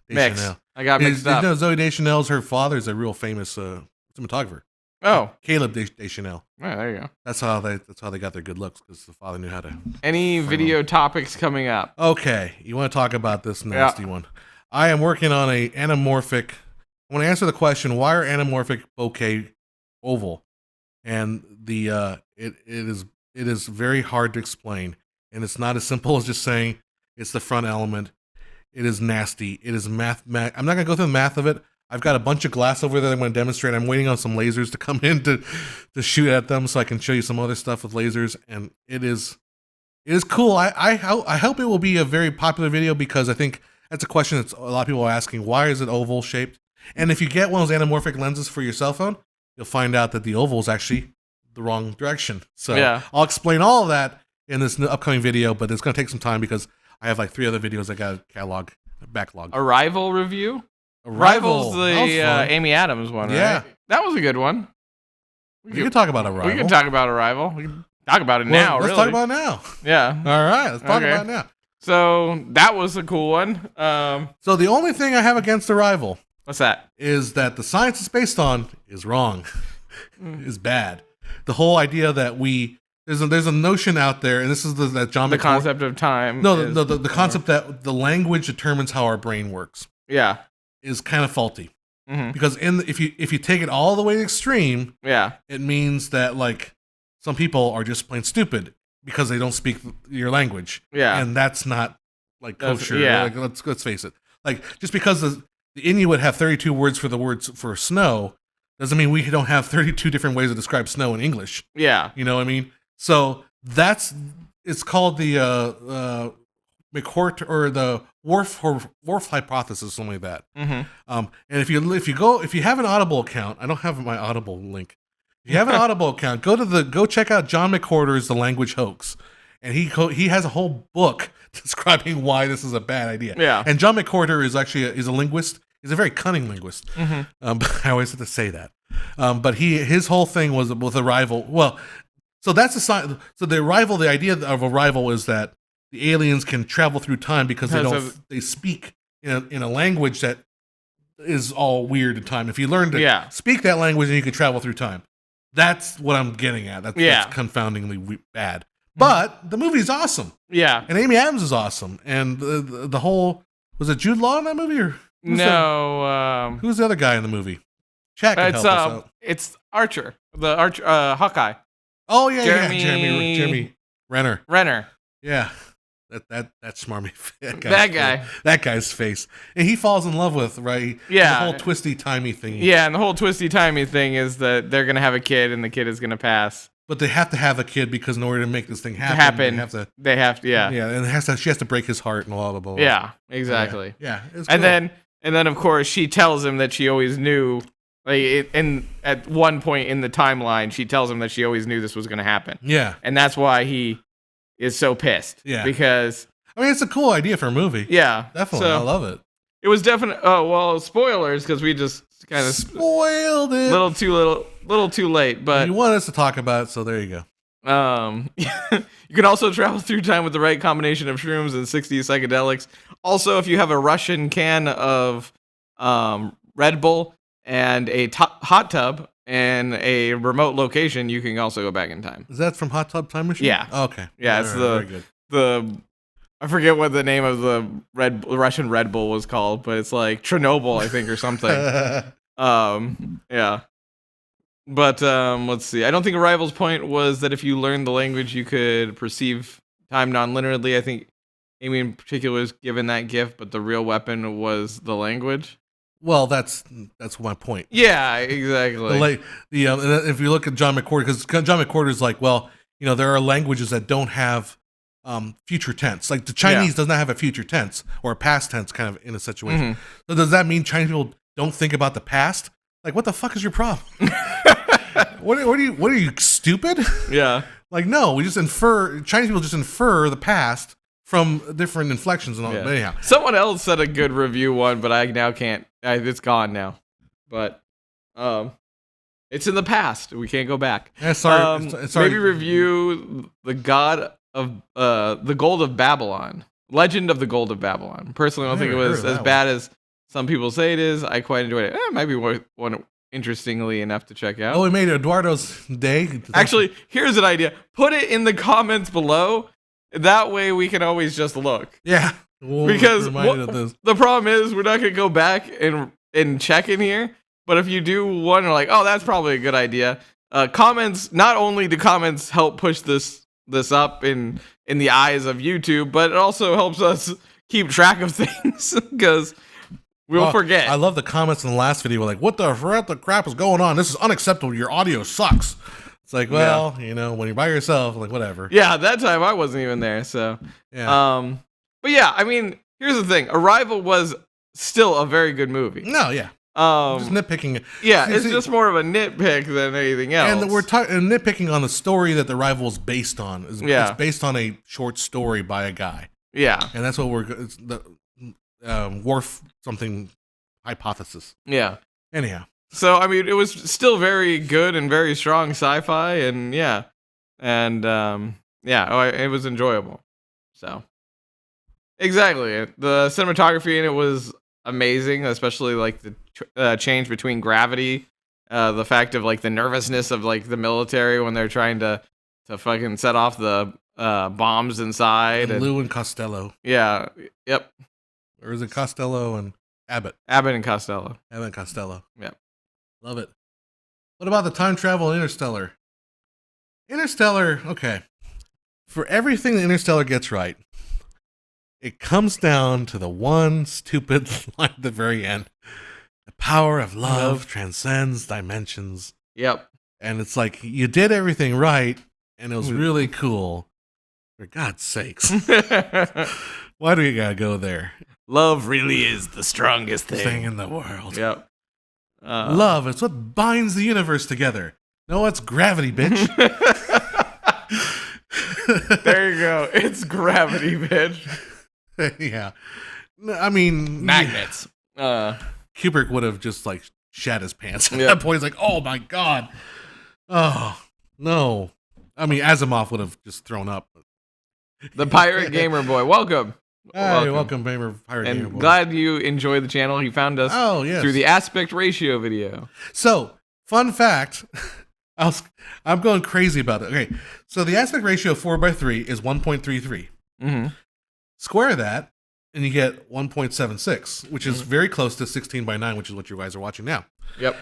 Mixed. I got mixed up. You know, Zoe Deschanel's her father is a real famous cinematographer. Oh, Caleb Deschanel. Oh, there you go. That's how they got their good looks, because the father knew how to. Any video topics coming up? Okay, you want to talk about this nasty one? I am working on a anamorphic. I want to answer the question: why are anamorphic bokeh oval? And the it is very hard to explain, and it's not as simple as just saying it's the front element. It is nasty. It is math. I'm not gonna go through the math of it. I've got a bunch of glass over there that I'm going to demonstrate. I'm waiting on some lasers to come in to shoot at them so I can show you some other stuff with lasers. And it is cool. I hope it will be a very popular video, because I think that's a question that a lot of people are asking. Why is it oval shaped? And if you get one of those anamorphic lenses for your cell phone, you'll find out that the oval is actually the wrong direction. So I'll explain all of that in this upcoming video, but it's going to take some time because I have like 3 other videos I got a backlog. Arrival review? Arrival's the Amy Adams one, right? Yeah. That was a good one. We can talk about Arrival. We can talk about Arrival. We can talk about it now, let's talk about it now. Yeah. All right, let's talk about it now. So, that was a cool one. So, the only thing I have against Arrival... What's that? Is that the science it's based on is wrong. Is bad. The whole idea that there's a notion out there, and this is that John the concept of time. No, the concept that the language determines how our brain works. Yeah. Is kind of faulty. Mm-hmm. Because if you take it all the way to extreme, it means that, like, some people are just plain stupid because they don't speak your language. Yeah. And that's not, like, kosher. Yeah. Like, let's face it. Like, just because the Inuit have 32 words for the words for snow doesn't mean we don't have 32 different ways to describe snow in English. Yeah. You know what I mean? So it's called the McCourt or the Worf hypothesis, something like that. Mm-hmm. And if you have an Audible account, I don't have my Audible link. If you have an Audible account, go check out John McCorder's The Language Hoax, and he has a whole book describing why this is a bad idea. Yeah. And John McCorder is actually a linguist. He's a very cunning linguist. Mm-hmm. I always have to say that. But his whole thing was with Arrival. Well, so that's a sign. So the idea of Arrival is that the aliens can travel through time because they speak in a language that is all weird in time. If you learn to speak that language, then you can travel through time. That's what I'm getting at. That's confoundingly bad. But the movie's awesome. Yeah. And Amy Adams is awesome. And the whole... Was it Jude Law in that movie? Or who's the other guy in the movie? Chat can help us out. It's Archer. The Hawkeye. Oh, yeah, Jeremy Renner. Yeah. That smarmy that guy's face, and he falls in love with the whole twisty timey thing. Yeah, and the whole twisty timey thing is that they're gonna have a kid, and the kid is gonna pass. But they have to have a kid because in order to make this thing happen, they have to. Yeah, and she has to break his heart and blah blah blah. Yeah, exactly. Yeah, it's cool. and then of course she tells him that she always knew. At one point in the timeline, she tells him that she always knew this was gonna happen. Yeah, and that's why he is so pissed. Yeah. Because I mean, it's a cool idea for a movie. Yeah. Definitely. I love it. It was definitely spoilers, because we just kind of spoiled it. Little too late, but you want us to talk about it, so there you go. You can also travel through time with the right combination of shrooms and 60 psychedelics. Also, if you have a Russian can of Red Bull and a hot tub and a remote location, you can also go back in time. Is that from Hot Tub Time Machine? Yeah. Oh, okay. Yeah, it's the I forget what the name of the Russian Red Bull was called, but it's like Chernobyl, I think, or something. Yeah. But let's see. I don't think Arrival's point was that if you learn the language, you could perceive time non-linearly. I think Amy in particular was given that gift, but the real weapon was the language. Well, that's my point. Yeah, exactly. If you look at John McWhorter, because John McWhorter is like, well, there are languages that don't have future tense. Like the Chinese does not have a future tense or a past tense kind of in a situation. Mm-hmm. So does that mean Chinese people don't think about the past? Like, what the fuck is your problem? What are you stupid? Yeah. Like, no, we just infer. Chinese people just infer the past from different inflections and all. Yeah. But anyhow, someone else said a good review one, but I now can't. It's gone now. But it's in the past. We can't go back. Yeah, sorry. Maybe review the God of the Gold of Babylon, Legend of the Gold of Babylon. Personally, I don't think it was as bad as some people say it is. I quite enjoyed it. It might be one interestingly enough to check out. Oh, we made Eduardo's day. Actually, here's an idea. Put it in the comments below. That way we can always just look. Yeah. Because the problem is we're not going to go back and check in here. But if you do one, we're like, oh, that's probably a good idea. Comments, not only do comments help push this up in the eyes of YouTube, but it also helps us keep track of things because we'll forget. I love the comments in the last video. We're like, what the crap is going on? This is unacceptable. Your audio sucks. It's like, well, when you're by yourself, like, whatever. Yeah, that time I wasn't even there, so. Yeah. But yeah, I mean, here's the thing. Arrival was still a very good movie. No, yeah. Just nitpicking. Yeah, it's just more of a nitpick than anything else. And we're nitpicking on the story that the Arrival is based on. It's based on a short story by a guy. Yeah. And that's what it's the Worf something hypothesis. Yeah. Anyhow. So, I mean, it was still very good and very strong sci-fi, and it was enjoyable. So, exactly. The cinematography in it was amazing, especially like the change between gravity, the fact of like the nervousness of like the military when they're trying to fucking set off the bombs inside. And Lou and Costello. Yeah. Yep. Or is it Costello and Abbott? Abbott and Costello. Abbott and Costello. Yep. Love it. What about the time travel in Interstellar? Interstellar, okay. For everything that Interstellar gets right, it comes down to the one stupid line at the very end. The power of love transcends dimensions. Yep. And it's like, you did everything right, and it was really cool. For God's sakes. Why do we gotta go there? Love really is the strongest thing in the world. Yep. Love is what binds the universe together. No, it's gravity, bitch. There you go. It's gravity, bitch. Yeah. I mean... Magnets. Kubrick would have just, like, shat his pants at that point. He's like, oh, my God. Oh, no. I mean, Asimov would have just thrown up. The Pirate Gamer Boy. Welcome. Hey, welcome, Pirate Gamer Boy. Glad you enjoy the channel. He found us through the aspect ratio video. So, fun fact... I'm going crazy about it. Okay, so the aspect ratio of 4:3 is 1.33. Mm-hmm. Square that, and you get 1.76, which is very close to 16:9, which is what you guys are watching now. Yep.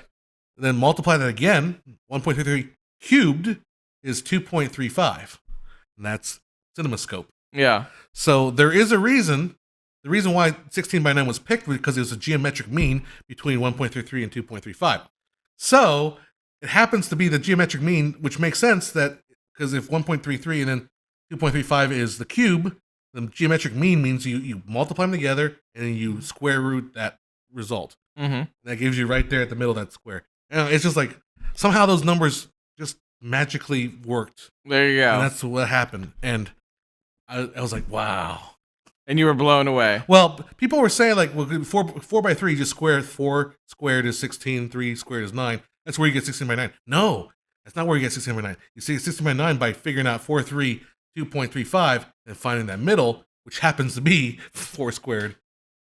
And then multiply that again. 1.33 cubed is 2.35, and that's CinemaScope. Yeah. So there is a reason. The reason why 16:9 was picked was because it was a geometric mean between 1.33 and 2.35. So it happens to be the geometric mean, which makes sense that because if 1.33 and then 2.35 is the cube, the geometric mean means you multiply them together and then you square root that result. Mm-hmm. That gives you right there at the middle of that square. And it's just like somehow those numbers just magically worked. There you go. And that's what happened. And I was like, wow. And you were blown away. Well, people were saying like, well, 4:3, you just square 4 squared is 16, 3 squared is 9. That's where you get 16/9. No, That's not where you get 16/9. You see 16/9 by figuring out 432.35 and finding that middle, which happens to be 4 squared.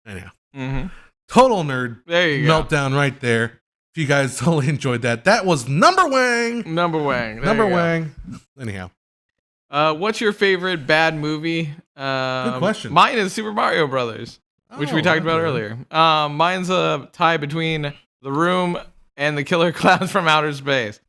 Anyhow. Mm-hmm. Total nerd meltdown go. Right there. If you guys totally enjoyed that was Number Wang. Number Wang. Number Wang. Anyhow. What's your favorite bad movie? Good question. Mine is Super Mario Brothers, which we talked about earlier. Mine's a tie between The Room and The Killer Clowns from Outer Space.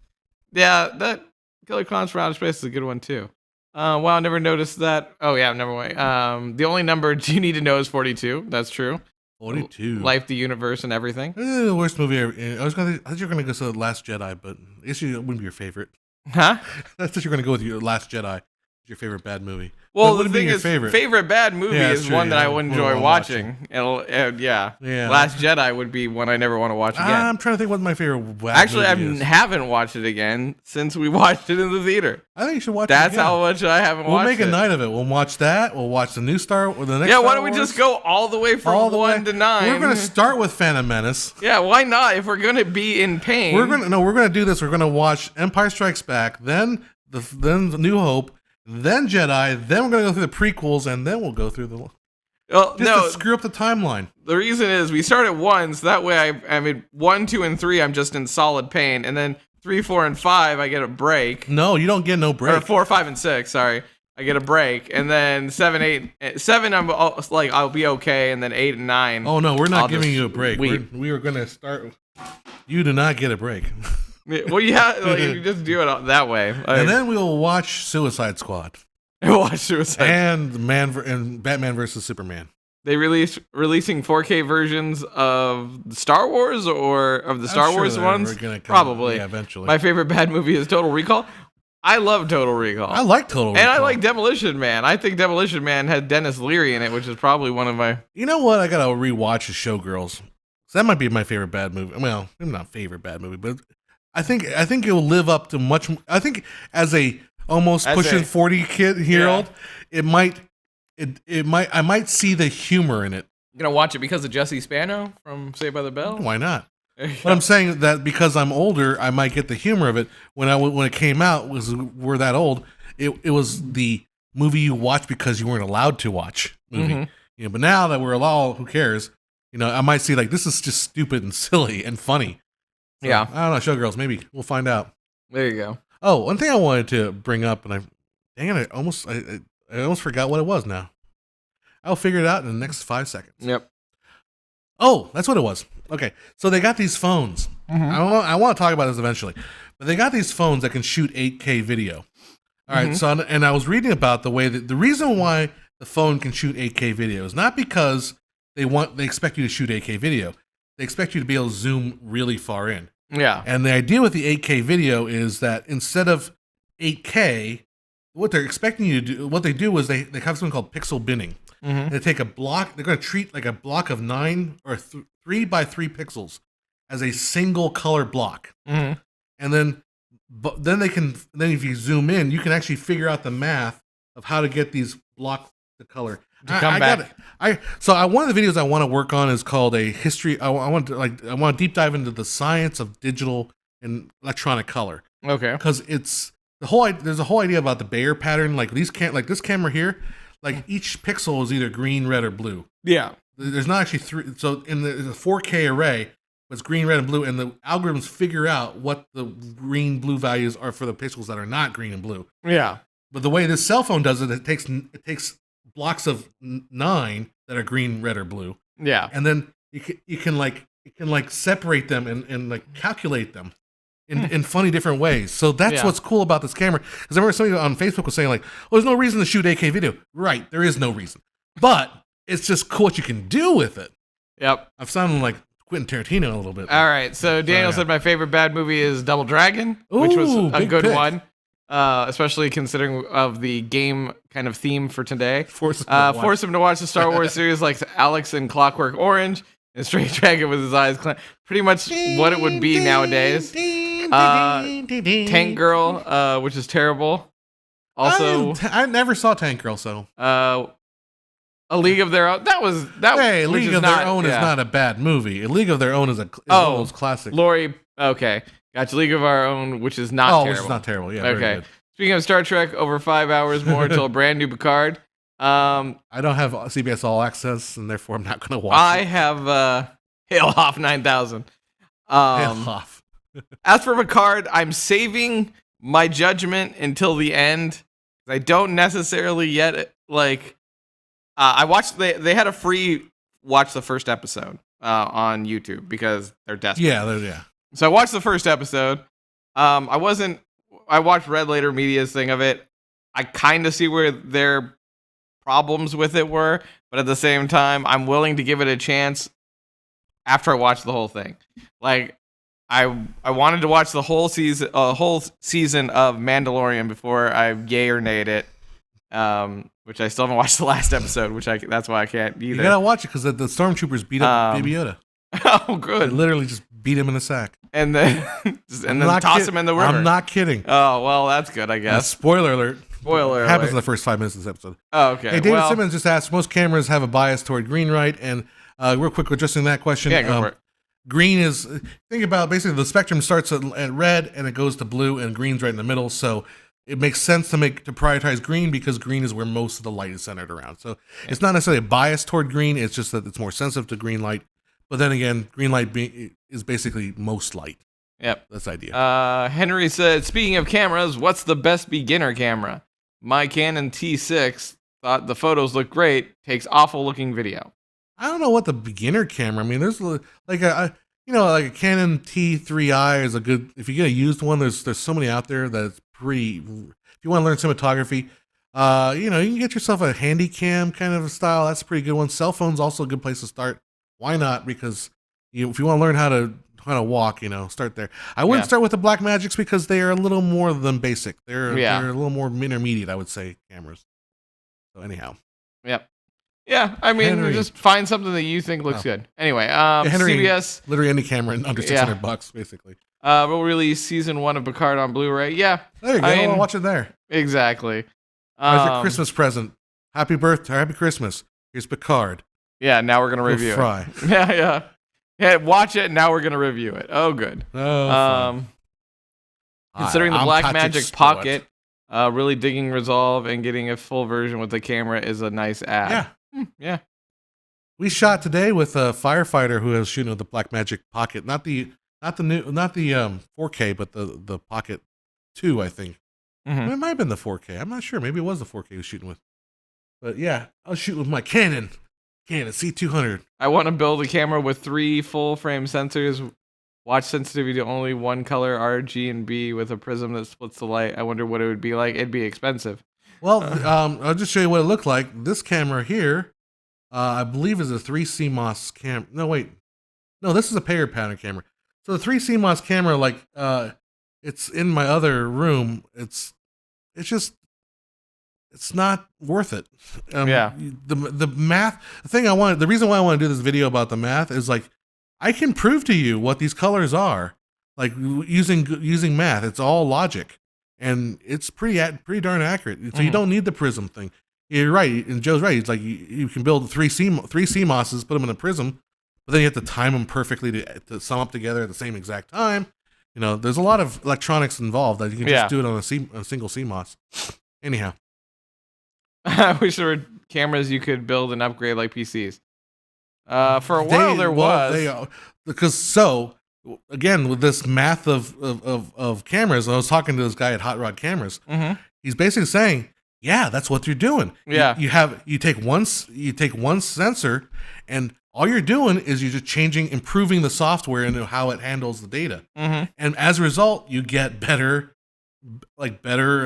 Yeah, that Killer Clowns from Outer Space is a good one too. Wow, I never noticed that. Oh yeah, Number Wang. The only number you need to know is 42. That's true. 42. Life, the universe, and everything. The worst movie ever. I thought you were going to go to The Last Jedi, but I guess it wouldn't be your favorite. Huh? I thought you were going to go with your Last Jedi. Your favorite bad movie. Well, the thing is, favorite bad movie is one that I would enjoy watching. Yeah. Last Jedi would be one I never want to watch again. I'm trying to think what my favorite Actually, I haven't watched it again since we watched it in the theater. I think you should watch it That's how much I haven't watched it. We'll make a night of it. We'll watch that. We'll watch the new Star or the next. Yeah, why don't we just go all the way from 1 to 9? We're going to start with Phantom Menace. Yeah, why not? If we're going to be in pain. We're going to do this. We're going to watch Empire Strikes Back, then the New Hope, then Jedi, then we're going to go through the prequels, and then we'll go through the... to screw up the timeline. The reason is we start at 1, so that way I mean 1, 2, and 3 I'm just in solid pain, and then 3, 4, and 5 I get a break. No, you don't get no break. Or 4, 5, and 6, sorry. I get a break, and then 7 I'll be okay, and then 8 and 9. Oh no, we're not giving you a break. We are going to start... You do not get a break. Well, you just do it that way. And then we'll watch Suicide Squad. And Batman versus Superman. They releasing 4K versions of Star Wars or of the Star Wars ones? Probably. Yeah, eventually. My favorite bad movie is Total Recall. I love Total Recall. I like Total Recall. And I like Demolition Man. I think Demolition Man had Dennis Leary in it, which is probably one of my... You know what? I got to rewatch is Showgirls. So that might be my favorite bad movie. Well, not favorite bad movie, but... I think it will live up to much. I think as a almost pushing 40-year-old, I might see the humor in it. You're gonna watch it because of Jesse Spano from Saved by the Bell? Why not? But I'm saying that because I'm older, I might get the humor of it. When it came out, we're that old. It was the movie you watch because you weren't allowed to watch movie. Mm-hmm. But now that we're all, who cares? I might see like this is just stupid and silly and funny. So, yeah, I don't know. Showgirls, maybe we'll find out. There you go. Oh, one thing I wanted to bring up, and I almost forgot what it was. Now I'll figure it out in the next 5 seconds. Yep. Oh, that's what it was. Okay, so they got these phones. Mm-hmm. I want to talk about this eventually, but they got these phones that can shoot 8K video. All right, so and I was reading about the reason why the phone can shoot 8K video is not because they expect you to shoot 8K video. They expect you to be able to zoom really far in. Yeah. And the idea with the 8K video is that instead of 8K, what they're expecting you to do, what they do is they have something called pixel binning. Mm-hmm. They take a block, they're going to treat like a block of 9 or 3 by 3 pixels as a single color block. Mm-hmm. And then if you zoom in, you can actually figure out the math of how to get these blocks to color. One of the videos I want to work on is called a history. I want to deep dive into the science of digital and electronic color. Okay. Because there's a whole idea about the Bayer pattern. Like this camera here, like each pixel is either green, red, or blue. Yeah. There's not actually 3. So in the 4K array, it's green, red, and blue, and the algorithms figure out what the green, blue values are for the pixels that are not green and blue. Yeah. But the way this cell phone does it, it takes blocks of 9 that are green, red, or blue. Yeah. And then you can separate them and like calculate them in funny different ways. So that's what's cool about this camera. Because I remember somebody on Facebook was saying like, "Well, there's no reason to shoot 8K video." Right, there is no reason. But it's just cool what you can do with it. Yep. I've sounded like Quentin Tarantino a little bit. All right. So Daniel said my favorite bad movie is Double Dragon, which was a good one. Especially considering of the game kind of theme for today. Force him to watch the Star Wars series like Alex and Clockwork Orange and Straight Dragon with his eyes pretty much what it would be nowadays. Tank Girl, which is terrible. Also, I never saw Tank Girl, so A League of Their Own. Hey, League of Their Own is not a bad movie. A League of Their Own is one of those classics. Lori. Okay. Gotcha. League of Our Own, which is not terrible. Which is not terrible. Yeah. Okay. Very good. Speaking of Star Trek, over 5 hours more until a brand new Picard. I don't have CBS All Access, and therefore I'm not going to watch I have Hail Hoff 9000. Hail Hoff. As for Picard, I'm saving my judgment until the end. I don't necessarily yet, I watched, they had a free watch the first episode on YouTube because they're desperate. Yeah. So I watched the first episode. I watched Red Letter Media's thing of it. I kind of see where their problems with it were, but at the same time, I'm willing to give it a chance after I watch the whole thing. Like, I wanted to watch the whole season of Mandalorian before I yay or nayed it. Which I still haven't watched the last episode, that's why I can't either. You gotta watch it because the stormtroopers beat up Baby Yoda. Oh, good. They literally just beat him in the sack. And then toss him in the river. I'm not kidding. Oh, well, that's good, I guess. Spoiler alert. Spoiler happens alert. in the first 5 minutes of this episode. Oh, okay. Hey, David Simmons just asked, most cameras have a bias toward green, right? And real quick, addressing that question. Yeah, go for it. Green is, think about basically the spectrum starts at red and it goes to blue, and green's right in the middle. So it makes sense to prioritize green because green is where most of the light is centered around. So it's not necessarily a bias toward green. It's just that it's more sensitive to green light. But then again, green light is basically most light. Yep. That's the idea. Henry said, speaking of cameras, what's the best beginner camera? My Canon T6 thought the photos look great, takes awful looking video. I don't know what the beginner camera. I mean, there's like a Canon T3i is a good. If you get a used one, there's so many out there that it's pretty. If you want to learn cinematography, you can get yourself a handy cam kind of a style. That's a pretty good one. Cell phone's also a good place to start. Why not? Because if you want to learn how to walk, start there. I wouldn't start with the Blackmagics because they are a little more than basic. They're a little more intermediate, I would say, cameras. So anyhow. Yep. Yeah, I mean, Henry. Just find something that you think looks good. Anyway, Henry, CBS, literally any camera under $600, basically. We'll release season 1 of Picard on Blu-ray. Yeah, there you go. I'll watch it there. Exactly. As a Christmas present. Happy birthday, happy Christmas. Here's Picard. Yeah, now we're gonna review it. Yeah. Watch it. Now we're gonna review it. Oh, good. Considering the Blackmagic Pocket, really digging Resolve and getting a full version with the camera is a nice add. Yeah. Yeah. We shot today with a firefighter who was shooting with the Blackmagic Pocket, not the 4K, but the Pocket 2, I think. Mm-hmm. It might have been the 4K. I'm not sure. Maybe it was the 4K he was shooting with. But yeah, I was shooting with my Canon C200. I want to build a camera with 3 full frame sensors. Watch sensitivity to only one color, R, G, and B, with a prism that splits the light. I wonder what it would be like. It'd be expensive. Well, I'll just show you what it looked like. This camera here, I believe is a 3 CMOS camera. No, wait. No, this is a payer pattern camera. So the 3 CMOS camera, it's in my other room. It's not worth it. The math, the reason why I want to do this video about the math is I can prove to you what these colors are, using math. It's all logic. And it's pretty darn accurate. So you don't need the prism thing. You're right, and Joe's right. It's like you can build three CMOSs, put them in a prism, but then you have to time them perfectly to sum up together at the same exact time. There's a lot of electronics involved that you can just do it on a single CMOS. Anyhow, I wish there were cameras you could build and upgrade like PCs. For a while there was. Again, with this math of cameras, I was talking to this guy at Hot Rod Cameras. Mm-hmm. He's basically saying, yeah, that's what you're doing. Yeah. You take one sensor, and all you're doing is you're just improving the software and how it handles the data. Mm-hmm. And as a result, you get better and better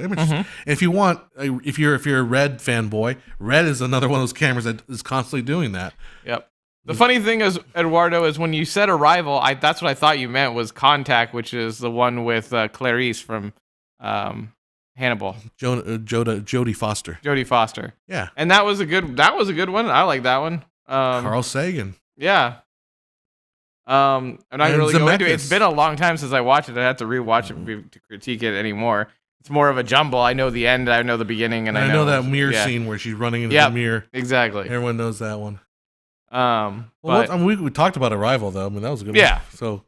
images. Mm-hmm. And if you're a Red fanboy, Red is another one of those cameras that is constantly doing that. Yep. The funny thing is, Eduardo, is when you said Arrival, that's what I thought you meant was Contact, which is the one with Clarice from Hannibal. Jodie Foster. Jodie Foster. Yeah. And that was a good one. I like that one. Carl Sagan. Yeah. I'm not really going into it. It's been a long time since I watched it. I have to rewatch it to critique it anymore. It's more of a jumble. I know the end, I know the beginning, and I know that mirror scene where she's running into the mirror. Exactly. Everyone knows that one. We talked talked about Arrival though. I mean, that was a good one. So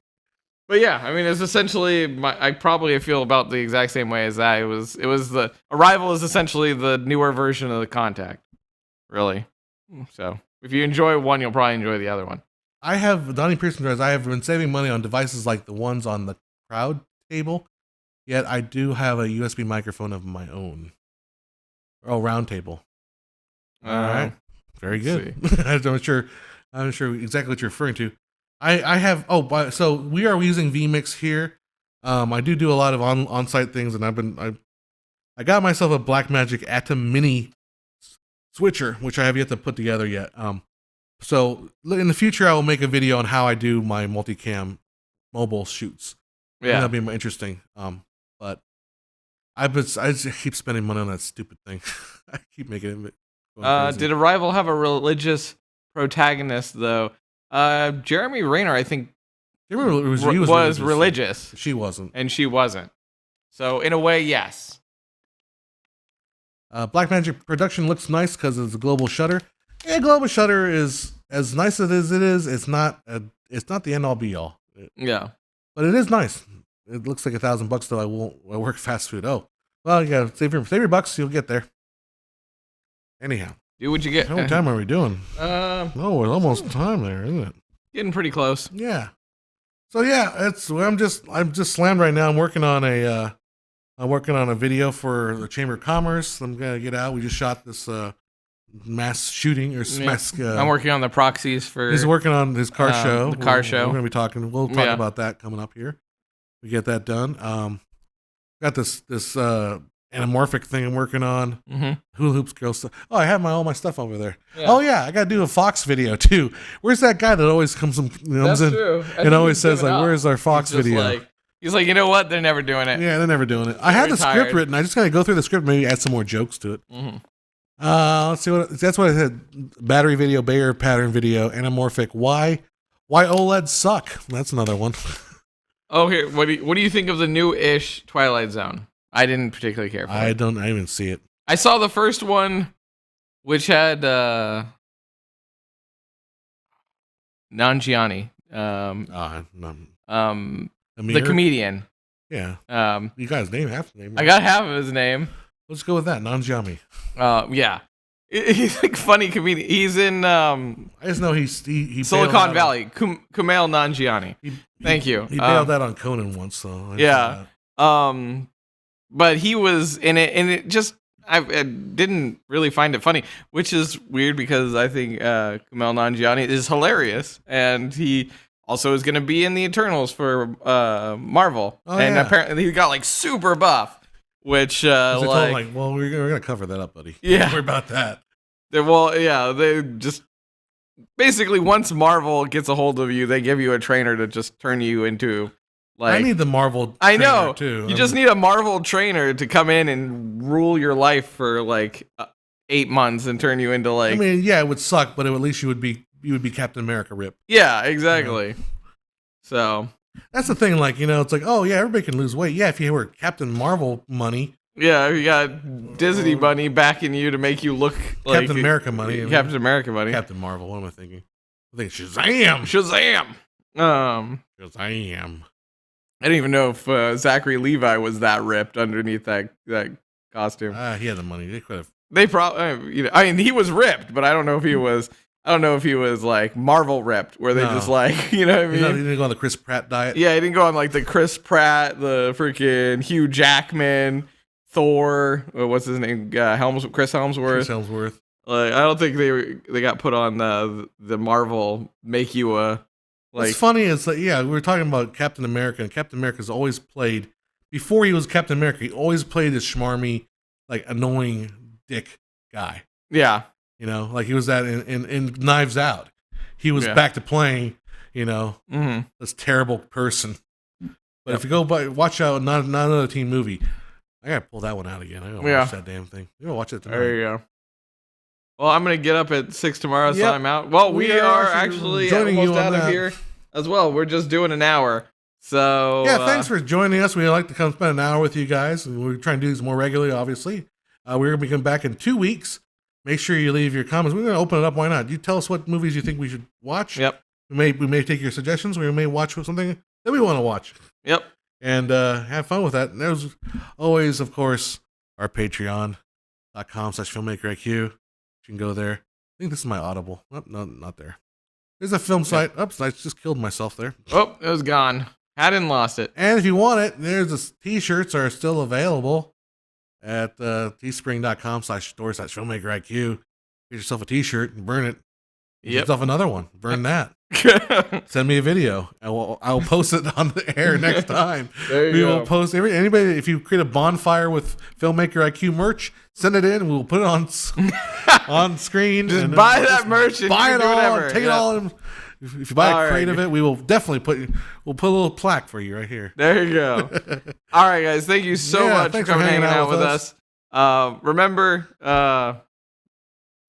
But yeah, I mean, it's essentially I probably feel about the exact same way as that. It was the Arrival is essentially the newer version of the Contact, really. So if you enjoy one, you'll probably enjoy the other one. I have Donnie Pearson drives. I have been saving money on devices like the ones on the crowd table. Yet I do have a USB microphone of my own. Oh, round table. All right, very good. I'm not sure exactly what you're referring to. I have. So we are using vMix here. I do a lot of on-site things, and I got myself a Blackmagic Atom Mini switcher, which I have yet to put together yet. So in the future, I will make a video on how I do my multicam mobile shoots. Yeah, that'll be interesting. But I just keep spending money on that stupid thing. I keep making it. Did Arrival have a religious protagonist though? Jeremy Renner, I think, was religious. She wasn't, and she wasn't. So in a way, yes. Blackmagic production looks nice because it's a global shutter. Yeah, global shutter is as nice as it is. It's not the end all be all. Yeah, but it is nice. It looks like $1,000 though. I work fast food. Oh, well, you gotta save your bucks. You'll get there. Anyhow, do what you get. How much time are we doing? It's almost time there, isn't it? Getting pretty close. Yeah. So yeah, I'm just slammed right now. I'm working on a video for the Chamber of Commerce. I'm gonna get out. We just shot this mass shooting or mass. I'm working on the proxies for. He's working on his car show. The car show. We're gonna be talking. We'll talk about that coming up here. We get that done. Got this anamorphic thing I'm working on. Mm-hmm. Hula hoops, girl stuff. Oh, I have all my stuff over there. Yeah. Oh yeah, I gotta do a Fox video too. Where's that guy that always comes in and always says like, "Where's our Fox video?" He's like, you know what? They're never doing it. Yeah, they're never doing it. I have the script written. I just gotta go through the script, maybe add some more jokes to it. Mm-hmm. Let's see that's what I said. Battery video, Bayer pattern video, anamorphic. Why OLEDs suck? That's another one. Oh, here. What do you think of the new-ish Twilight Zone? I didn't particularly care for it. I didn't even see it. I saw the first one, which had Nanjiani. The comedian. Yeah. You got his name, half the name. Right? I got half of his name. Let's go with that. Nanjiani. Yeah. He's like funny comedian. He's in I just know he Silicon Valley. Kumail Nanjiani. Thank you. He bailed out on Conan once, so yeah. But he was in it, and it just I didn't really find it funny, which is weird because I think Kumail Nanjiani is hilarious, and he also is going to be in the Eternals for Marvel, and apparently he got like super buff. Which well, we're gonna cover that up, buddy. Yeah, don't worry about that. They just basically once Marvel gets a hold of you, they give you a trainer to just turn you into like. I need the Marvel. I know too. You just need a Marvel trainer to come in and rule your life for like 8 months and turn you into like. I mean, yeah, it would suck, but at least you would be Captain America Rip. Yeah, exactly. So. That's the thing, like, it's like, oh, yeah, everybody can lose weight. Yeah, if you were Captain Marvel money. Yeah, you got Disney money backing you to make you look like... Captain America money. Captain America money. Captain Marvel, what am I thinking? I think Shazam! Shazam! I didn't even know if Zachary Levi was that ripped underneath that costume. He had the money. They could have... They probably... I mean, he was ripped, but I don't know if he was... like Marvel ripped, where they just like, you know what I mean? He didn't go on the Chris Pratt diet. Yeah, he didn't go on like the Chris Pratt, the freaking Hugh Jackman, Thor. What's his name? Chris Helmsworth. Like, I don't think they got put on the Marvel make you a like. What's funny is that we were talking about Captain America, and Captain America's always played before he was Captain America. He always played this schmarmy, like annoying dick guy. Yeah. Like he was that in Knives Out. He was back to playing, this terrible person. But if you go watch out, not another teen movie. I gotta pull that one out again. I gotta watch that damn thing. You gotta watch it tonight. There you go. Well, I'm gonna get up at 6 tomorrow, so I'm out. Well, we are actually almost out of here as well. We're just doing an hour. So thanks for joining us. We like to come spend an hour with you guys, and we're trying to do this more regularly. Obviously, we're gonna be coming back in 2 weeks. Make sure you leave your comments. We're going to open it up. Why not? You tell us what movies you think we should watch. Yep. We may take your suggestions. We may watch something that we want to watch. Yep. And have fun with that. And there's always, of course, our patreon.com/filmmakeriq. You can go there. I think this is my Audible. Oh, no, not there. There's a film site. Oops, I just killed myself there. Oh, it was gone. Had and lost it. And if you want it, there's t-shirts are still available at teespring.com/store/filmmakeriq. Get yourself a t-shirt and burn it. Get yourself another one. Burn that. Send me a video. I will post it on the air next time. There you go. Will post anybody. If you create a bonfire with Filmmaker IQ merch, send it in. And we'll put it on screen. Just buy that merch. And buy it all. Whatever. Take it all. If you buy a crate of it, we will definitely we'll put a little plaque for you right here. There you go. All right, guys. Thank you so much for hanging out with us. Remember,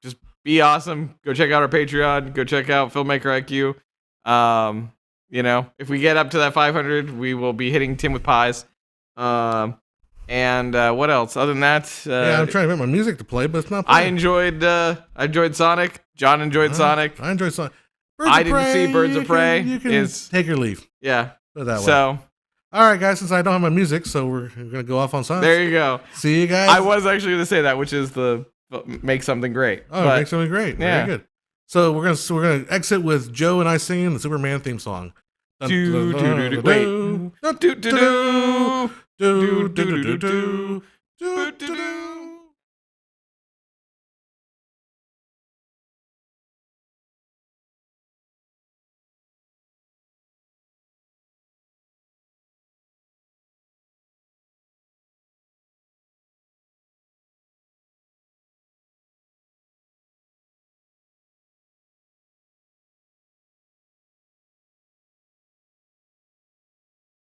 just be awesome. Go check out our Patreon. Go check out Filmmaker IQ. If we get up to that 500, we will be hitting Tim with pies. And what else? Other than that, I'm trying to get my music to play, but it's not playing. I enjoyed Sonic. John enjoyed Sonic. I enjoyed Sonic. Didn't see Birds of Prey. You can take or leave. Yeah. Put it that way. So, all right, guys. Since I don't have my music, so we're gonna go off on Sonic. There you go. See you guys. I was actually gonna say that, which is the make something great. Make something great. Yeah. Very good. So we're gonna exit with Joe and I singing the Superman theme song. Wait.